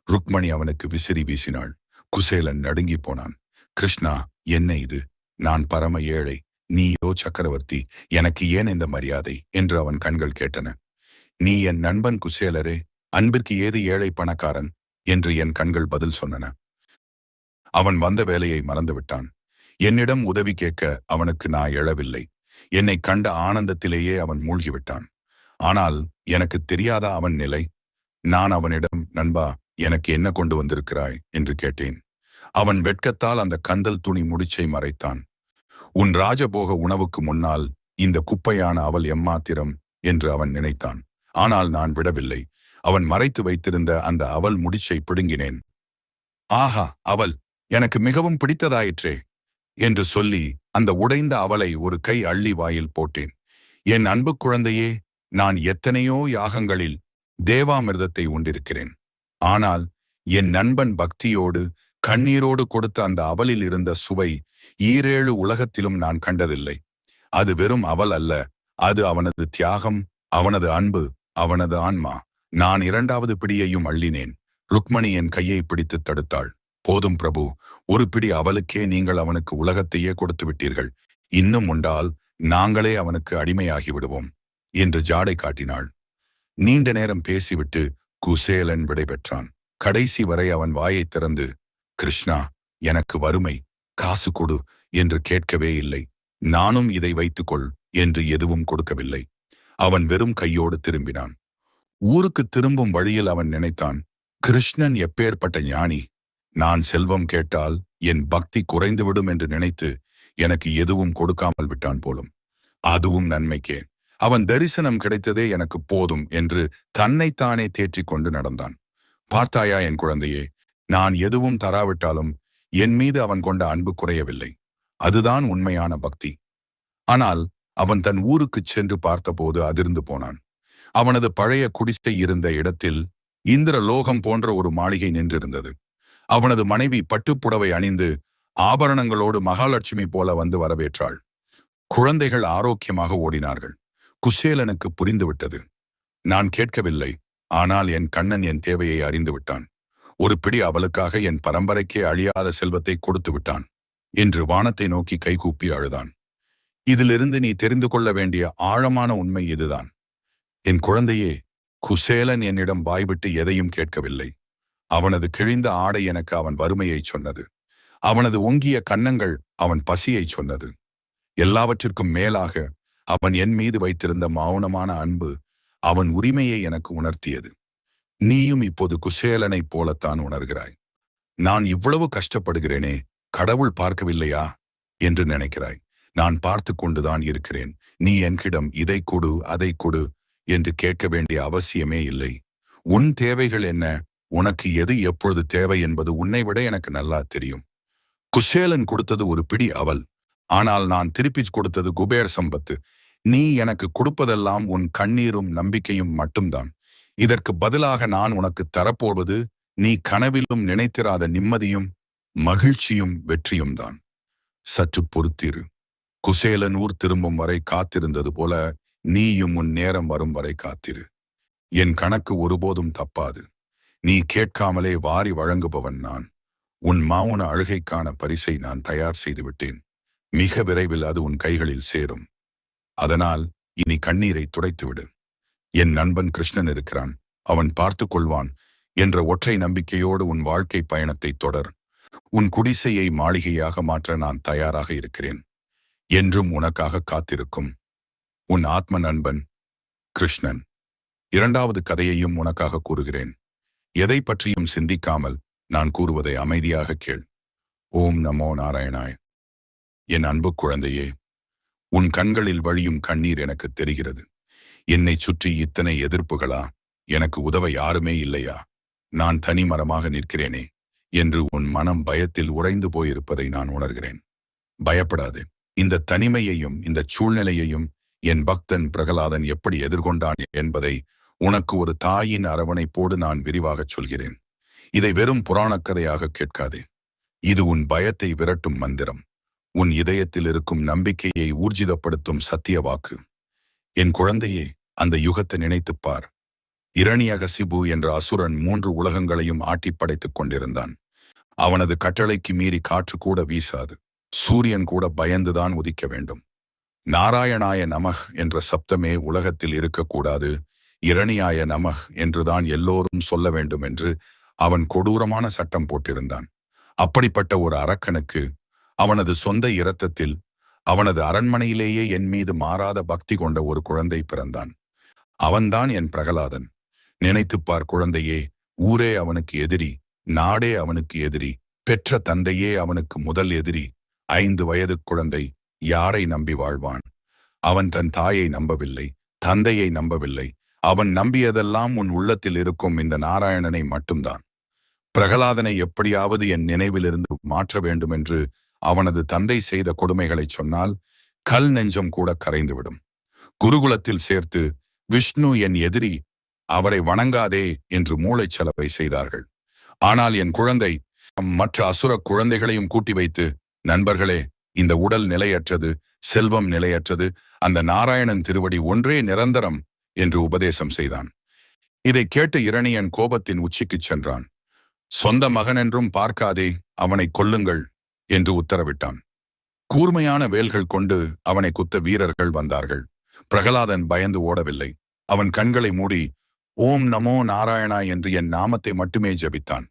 ருக்மணி அவனுக்கு விசிறி வீசினாள். குசேலன் நடுங்கி போனான். கிருஷ்ணா, என்ன இது? நான் பரம ஏழை, நீயோ சக்கரவர்த்தி. எனக்கு ஏன் இந்த மரியாதை என்று அவன் கண்கள் கேட்டன. நீ என் நண்பன் குசேலரே, அன்பிற்கு ஏது ஏழை பணக்காரன் என்று என் கண்கள் பதில் சொன்னன. அவன் வந்த வேலையை மறந்துவிட்டான். என்னிடம் உதவி கேட்க அவனுக்கு நான் எழவில்லை. என்னை கண்ட ஆனந்தத்திலேயே அவன் மூழ்கிவிட்டான். ஆனால் எனக்கு தெரியாதா அவன் நிலை? நான் அவனிடம், நண்பா, எனக்கு என்ன கொண்டு வந்திருக்கிறாய் என்று கேட்டேன். அவன் வெட்கத்தால் அந்த கந்தல் துணி முடிச்சை மறைத்தான். உன் ராஜபோக உணவுக்கு முன்னால் இந்த குப்பையான அவல் எம்மாத்திரம் என்று அவன் நினைத்தான். ஆனால் நான் விடவில்லை. அவன் மறைத்து வைத்திருந்த அந்த அவல் முடிச்சை பிடுங்கினேன். ஆஹா, அவல் எனக்கு மிகவும் பிடித்ததாயிற்றே என்று சொல்லி அந்த உடைந்த அவலை ஒரு கை அள்ளி வாயில் போட்டேன். என் அன்பு குழந்தையே, நான் எத்தனையோ யாகங்களில் தேவாமிர்தத்தை உண்டிருக்கிறேன். ஆனால் என் நண்பன் பக்தியோடு கண்ணீரோடு கொடுத்த அந்த அவலில் இருந்த சுவை ஈரேழு உலகத்திலும் நான் கண்டதில்லை. அது வெறும் அவல் அல்ல, அது அவனது தியாகம், அவனது அன்பு, அவனது ஆன்மா. நான் இரண்டாவது பிடியையும் அள்ளினேன். ருக்மணி என் கையை பிடித்து தடுத்தாள். போதும் பிரபு, ஒரு பிடி அவலுக்கே நீங்கள் அவனுக்கு உலகத்தையே கொடுத்து விட்டீர்கள். இன்னும் உண்டால் நாங்களே அவனுக்கு அடிமையாகி விடுவோம் என்று ஜாடை காட்டினாள். நீண்ட நேரம் பேசிவிட்டு குசேலன் விடைபெற்றான். கடைசி வரை அவன் வாயை திறந்து, கிருஷ்ணா, எனக்கு வறுமை, காசு கொடு என்று கேட்கவே இல்லை. நானும் இதை வைத்துக்கொள் என்று எதுவும் கொடுக்கவில்லை. அவன் வெறும் கையோடு திரும்பினான். ஊருக்கு திரும்பும் வழியில் அவன் நினைத்தான், கிருஷ்ணன் எப்பேற்பட்ட ஞானி! நான் செல்வம் கேட்டால் என் பக்தி குறைந்துவிடும் என்று நினைத்து எனக்கு எதுவும் கொடுக்காமல் விட்டான் போலும். அதுவும் நன்மைக்கே. அவன் தரிசனம் கிடைத்ததே எனக்கு போதும் என்று தன்னைத்தானே தேற்றிக் கொண்டு நடந்தான். பார்த்தாயா என் குழந்தையே, நான் எதுவும் தராவிட்டாலும் என் மீது அவன் கொண்ட அன்பு குறையவில்லை. அதுதான் உண்மையான பக்தி. ஆனால் அவன் தன் ஊருக்குச் சென்று பார்த்தபோது அதிர்ந்து போனான். அவனது பழைய குடிசை இருந்த இடத்தில் இந்திரலோகம் போன்ற ஒரு மாளிகை நின்றிருந்தது. அவனது மனைவி பட்டுப்புடவை அணிந்து ஆபரணங்களோடு மகாலட்சுமி போல வந்து வரவேற்றாள். குழந்தைகள் ஆரோக்கியமாக ஓடினார்கள். குசேலனுக்கு புரிந்துவிட்டது. நான் கேட்கவில்லை, ஆனால் என் கண்ணன் என் தேவையை அறிந்து விட்டான். ஒரு பிடி அவளுக்காக என் பரம்பரைக்கே அழியாத செல்வத்தை கொடுத்து விட்டான் என்று வானத்தை நோக்கி கைகூப்பி அழுதான். இதிலிருந்து நீ தெரிந்து கொள்ள வேண்டிய ஆழமான உண்மை இதுதான். என் குழந்தையே, குசேலன் என்னிடம் வாய்விட்டு எதையும் கேட்கவில்லை. அவனது கிழிந்த ஆடை எனக்கு அவன் வறுமையை சொன்னது. அவனது ஓங்கிய கன்னங்கள் அவன் பசியை சொன்னது. எல்லாவற்றிற்கும் மேலாக அவன் என் மீது வைத்திருந்த மௌனமான அன்பு அவன் உரிமையை எனக்கு உணர்த்தியது. நீயும் இப்போது குசேலனைப் போலத்தான் உணர்கிறாய். நான் இவ்வளவு கஷ்டப்படுகிறேனே, கடவுள் பார்க்கவில்லையா என்று நினைக்கிறாய். நான் பார்த்து கொண்டுதான் இருக்கிறேன். நீ என்கிடம் இதை கொடு அதை கொடு என்று கேட்க வேண்டிய அவசியமே இல்லை. உன் தேவைகள் என்ன, உனக்கு எது எப்பொழுது தேவை என்பது உன்னை விட எனக்கு நல்லா தெரியும். குசேலன் கொடுத்தது ஒரு பிடி அவல், ஆனால் நான் திருப்பிச் கொடுத்தது குபேர் சம்பத்து. நீ எனக்கு கொடுப்பதெல்லாம் உன் கண்ணீரும் நம்பிக்கையும் மட்டும்தான். இதற்கு பதிலாக நான் உனக்கு தரப்போவது நீ கனவிலும் நினைத்திராத நிம்மதியும் மகிழ்ச்சியும் வெற்றியும் தான். சற்று பொறுத்திரு. குசேலன் ஊர் திரும்பும் வரை காத்திருந்தது போல நீயும் உன் நேரம் வரும் வரை காத்திரு. என் கணக்கு ஒருபோதும் தப்பாது. நீ கேட்காமலே வாரி வழங்குபவன் நான். உன் மௌன அழுகைக்கான பரிசை நான் தயார் செய்து விட்டேன். மிக விரைவில் அது உன் கைகளில் சேரும். அதனால் இனி கண்ணீரை துடைத்துவிடு. என் நண்பன் கிருஷ்ணன் இருக்கிறான், அவன் பார்த்து கொள்வான் என்ற ஒற்றை நம்பிக்கையோடு உன் வாழ்க்கை பயணத்தை தொடர். உன் குடிசையை மாளிகையாக மாற்ற நான் தயாராக இருக்கிறேன். என்றும் உனக்காக காத்திருக்கும் உன் ஆத்ம நண்பன் கிருஷ்ணன். இரண்டாவது கதையையும் உனக்காக கூறுகிறேன். எதை பற்றியும் சிந்திக்காமல் நான் கூறுவதை அமைதியாக கேள். ஓம் நமோ நாராயணாய். என் அன்பு குழந்தையே, உன் கண்களில் வழியும் கண்ணீர் எனக்கு தெரிகிறது. என்னை சுற்றி இத்தனை எதிர்ப்புகளா? எனக்கு உதவ யாருமே இல்லையா? நான் தனிமரமாக நிற்கிறேனே என்று உன் மனம் பயத்தில் உறைந்து போயிருப்பதை நான் உணர்கிறேன். பயப்படாது. இந்த தனிமையையும் இந்த சூழ்நிலையையும் என் பக்தன் பிரகலாதன் எப்படி எதிர்கொண்டான் என்பதை உனக்கு ஒரு தாயின் அரவணைப்போடு நான் விரிவாகச் சொல்கிறேன். இதை வெறும் புராணக் கதையாக கேட்காதே. இது உன் பயத்தை விரட்டும் மந்திரம். உன் இதயத்தில் இருக்கும் நம்பிக்கையை ஊர்ஜிதப்படுத்தும் சத்திய வாக்கு. என் குழந்தையே, அந்த யுகத்தை நினைத்துப் பார். இரணியகசிபு என்ற அசுரன் 3 உலகங்களையும் ஆட்டி படைத்துக் கொண்டிருந்தான். அவனது கட்டளைக்கு மீறி காற்று கூட வீசாது. சூரியன் கூட பயந்துதான் உதிக்க வேண்டும். நாராயணாய நமஹ் என்ற சப்தமே உலகத்தில் இருக்கக்கூடாது. இரணியாய நமஹ் என்றுதான் எல்லோரும் சொல்ல வேண்டும் என்று அவன் கொடூரமான சட்டம் போட்டிருந்தான். அப்படிப்பட்ட ஒரு அரக்கனுக்கு அவனது சொந்த இரத்தத்தில் அவனது அரண்மனையிலேயே என் மீது மாறாத பக்தி கொண்ட ஒரு குழந்தை பிறந்தான். அவன்தான் என் பிரகலாதன். நினைத்துப்பார் குழந்தையே, ஊரே அவனுக்கு எதிரி, நாடே அவனுக்கு எதிரி, பெற்ற தந்தையே அவனுக்கு முதல் எதிரி. 5 வயது குழந்தை யாரை நம்பி வாழ்வான்? அவன் தன் தாயை நம்பவில்லை, தந்தையை நம்பவில்லை. அவன் நம்பியதெல்லாம் உன் உள்ளத்தில் இருக்கும் இந்த நாராயணனை மட்டும்தான். பிரகலாதனை எப்படியாவது என் நினைவிலிருந்து மாற்ற வேண்டும் என்று அவனது தந்தை செய்த கொடுமைகளை சொன்னால் கல் நெஞ்சம் கூட கரைந்துவிடும். குருகுலத்தில் சேர்த்து விஷ்ணு என் எதிரி, அவரை வணங்காதே என்று மூளைச்சலவை செய்தார்கள். ஆனால் என் குழந்தை மற்ற அசுர குழந்தைகளையும் கூட்டி வைத்து, நண்பர்களே, இந்த உடல் நிலையற்றது, செல்வம் நிலையற்றது, அந்த நாராயணன் திருவடி ஒன்றே நிரந்தரம் என்று உபதேசம் செய்தான். இதை கேட்டு இரணியன் கோபத்தின் உச்சிக்குச் சென்றான். சொந்த மகனென்றும் பார்க்காதே, அவனை கொல்லுங்கள் என்று உத்தரவிட்டான். கூர்மையான வேல்கள் கொண்டு அவனை குத்த வீரர்கள் வந்தார்கள். பிரகலாதன் பயந்து ஓடவில்லை. அவன் கண்களை மூடி ஓம் நமோ நாராயணா என்று என் நாமத்தை மட்டுமே ஜபித்தான்.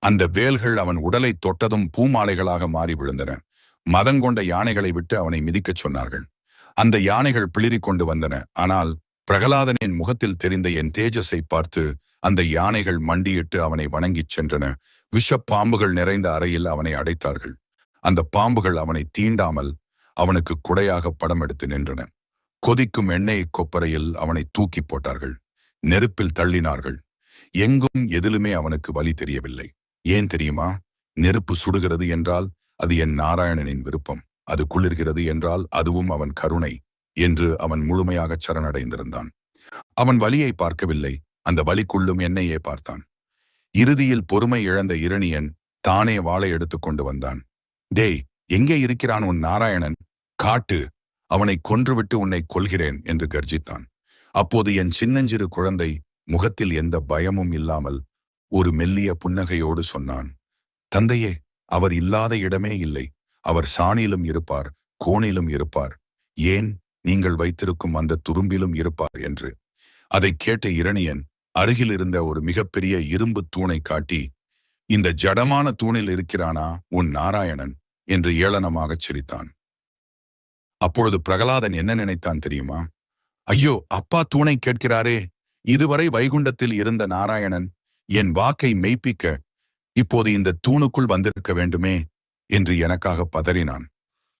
அந்த வேல்கள் அவன் உடலை தொட்டதும் பூமாலைகளாக மாறி விழுந்தன. மதங்கொண்ட யானைகளை விட்டு அவனை மிதிக்கச் சொன்னார்கள். அந்த யானைகள் பிளிரிக் கொண்டு வந்தன. ஆனால் பிரகலாதனின் முகத்தில் தெரிந்த என் தேஜஸை பார்த்து அந்த யானைகள் மண்டியிட்டு அவனை வணங்கிச் சென்றன. விஷப்பாம்புகள் நிறைந்த அறையில் அவனை அடைத்தார்கள். அந்த பாம்புகள் அவனை தீண்டாமல் அவனுக்கு குடையாக படம் எடுத்து நின்றன. கொதிக்கும் எண்ணெய் கொப்பரையில் அவனை தூக்கி போட்டார்கள். நெருப்பில் தள்ளினார்கள். எங்கும் எதிலுமே அவனுக்கு வலி தெரியவில்லை. ஏன் தெரியுமா? நெருப்பு சுடுகிறது என்றால் அது என் நாராயணனின் விருப்பம். அது குளிர்கிறது என்றால் அதுவும் அவன் கருணை என்று அவன் முழுமையாக சரணடைந்திருந்தான். அவன் வலியை பார்க்கவில்லை, அந்த வலிக்குள்ளும் என்னையே பார்த்தான். இறுதியில் பொறுமை இழந்த இரணியன் தானே வாளை எடுத்து கொண்டு வந்தான். டேய், எங்கே இருக்கிறான் உன் நாராயணன்? காட்டு, அவனை கொன்றுவிட்டு உன்னை கொல்கிறேன் என்று கர்ஜித்தான். அப்போது என் சின்னஞ்சிறு குழந்தை முகத்தில் எந்த பயமும் இல்லாமல் ஒரு மெல்லிய புன்னகையோடு சொன்னான், தந்தையே, அவர் இல்லாத இடமே இல்லை. அவர் சாணியிலும் இருப்பார், கோணிலும் இருப்பார், ஏன் நீங்கள் வைத்திருக்கும் அந்த துரும்பிலும் இருப்பார் என்று. அதை கேட்ட இரணியன் அருகில் இருந்த ஒரு மிகப்பெரிய இரும்பு தூணை காட்டி, இந்த ஜடமான தூணில் இருக்கிறானா உன் நாராயணன் என்று ஏளனமாகச் சிரித்தான். அப்பொழுது பிரகலாதன் என்ன நினைத்தான் தெரியுமா? ஐயோ, அப்பா தூணை கேட்கிறாரே! இதுவரை வைகுண்டத்தில் இருந்த நாராயணன் என் வாக்கை மெய்ப்பிக்க இப்போது இந்த தூணுக்குள் வந்திருக்க வேண்டுமே என்று எனக்காக பதறினான்.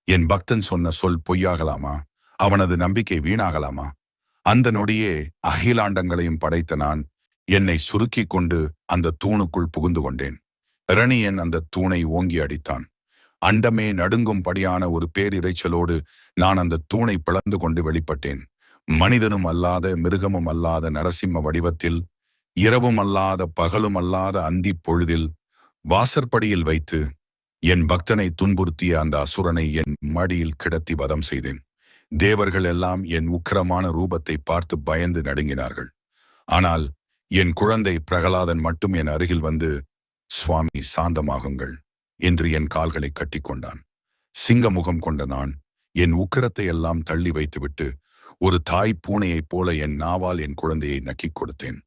என் பக்தன் சொன்ன சொல் பொய்யாகலாமா? அவனது நம்பிக்கை வீணாகலாமா? அந்த நொடியே அகிலாண்டங்களையும் படைத்த நான் என்னை சுருக்கிக் கொண்டு அந்த தூணுக்குள் புகுந்து கொண்டேன். இரணியன் அந்த தூணை ஓங்கி அடித்தான். அண்டமே நடுங்கும்படியான ஒரு பேரிரைச்சலோடு நான் அந்த தூணை பிளந்து கொண்டு வெளிப்பட்டேன். மனிதனும் அல்லாத மிருகமும் அல்லாத நரசிம்ம வடிவத்தில், இரவும் அல்லாத பகலும் அல்லாத அந்தி பொழுதில் வாசற்படியில் வைத்து என் பக்தனை துன்புறுத்திய அந்த அசுரனை என் மடியில் கிடத்தி வதம் செய்தேன். தேவர்கள் எல்லாம் என் உக்கிரமான ரூபத்தை பார்த்து பயந்து நடுங்கினார்கள். ஆனால் என் குழந்தை பிரகலாதன் மட்டும் என் அருகில் வந்து, சுவாமி சாந்தமாகுங்கள் என்று என் கால்களை கட்டிக்கொண்டான். சிங்க முகம் கொண்ட நான் என் உக்கிரத்தை எல்லாம் தள்ளி வைத்துவிட்டு ஒரு தாய் பூனையைப் போல என் நாவால் என் குழந்தையை நக்கிக் கொடுத்தேன்.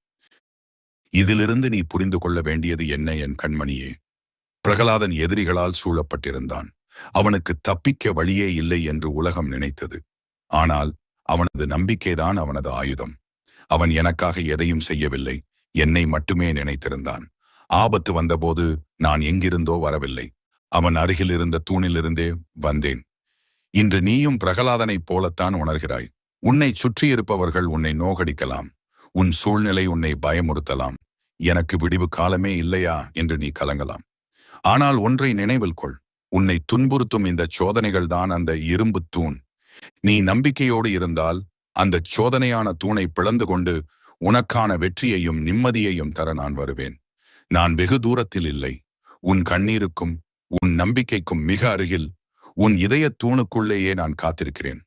இதிலிருந்து நீ புரிந்து கொள்ள வேண்டியது என்ன என் கண்மணியே? பிரகலாதன் எதிரிகளால் சூழப்பட்டிருந்தான். அவனுக்கு தப்பிக்க வழியே இல்லை என்று உலகம் நினைத்தது. ஆனால் அவனது நம்பிக்கைதான் அவனது ஆயுதம். அவன் எனக்காக எதையும் செய்யவில்லை, என்னை மட்டுமே நினைத்திருந்தான். ஆபத்து வந்தபோது நான் எங்கிருந்தோ வரவில்லை, அவன் அருகில் இருந்த தூணிலிருந்தே வந்தேன். இன்று நீயும் பிரகலாதனைப் போலத்தான் உணர்கிறாய். உன்னை சுற்றியிருப்பவர்கள் உன்னை நோகடிக்கலாம், உன் சூழ்நிலை உன்னை பயமுறுத்தலாம். எனக்கு விடிவு காலமே இல்லையா என்று நீ கலங்கலாம். ஆனால் ஒன்றை நினைவில் கொள், உன்னை துன்புறுத்தும் இந்த சோதனைகள் தான் அந்த இரும்பு தூண். நீ நம்பிக்கையோடு இருந்தால் அந்த சோதனையான தூணை பிளந்து கொண்டு உனக்கான வெற்றியையும் நிம்மதியையும் தர நான் வருவேன். நான் வெகு தூரத்தில் இல்லை, உன் கண்ணீருக்கும் உன் நம்பிக்கைக்கும் மிக அருகில் உன் இதய தூணுக்குள்ளேயே நான் காத்திருக்கிறேன்.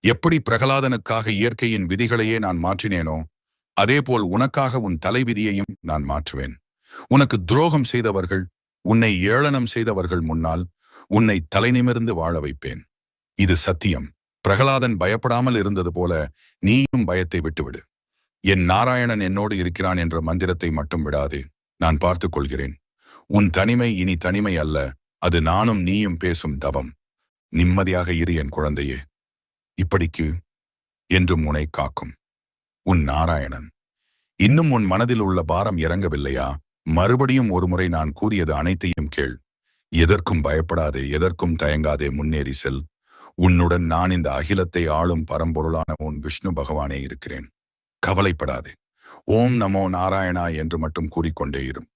எப்படி பிரகலாதனுக்காக இயற்கையின் விதிகளையே நான் மாற்றினேனோ அதேபோல் உனக்காக உன் தலைவிதியையும் நான் மாற்றுவேன். உனக்கு துரோகம் செய்தவர்கள், உன்னை ஏளனம் செய்தவர்கள் முன்னால் உன்னை தலைநிமிர்ந்து வாழ வைப்பேன். இது சத்தியம். பிரகலாதன் பயப்படாமல் இருந்தது போல நீயும் பயத்தை விட்டுவிடு. என் நாராயணன் என்னோடு இருக்கிறான் என்ற மந்திரத்தை மட்டும் விடாதே. நான் பார்த்துக் கொள்கிறேன். உன் தனிமை இனி தனிமை அல்ல, அது நானும் நீயும் பேசும் தவம். நிம்மதியாக இரு என் குழந்தையே. இப்படிக்கு என்றும் உன்னை காக்கும் உன் நாராயணன். இன்னும் உன் மனதில் உள்ள பாரம் இறங்கவில்லையா? மறுபடியும் ஒருமுறை நான் கூறியது அனைத்தையும் கேள். எதற்கும் பயப்படாதே, எதற்கும் தயங்காதே, முன்னேறி செல். உன்னுடன் நான் இந்த அகிலத்தை ஆளும் பரம்பொருளான உன் விஷ்ணு பகவானே இருக்கிறேன். கவலைப்படாதே. ஓம் நமோ நாராயணா என்று மட்டும் கூறிக்கொண்டே இரும்.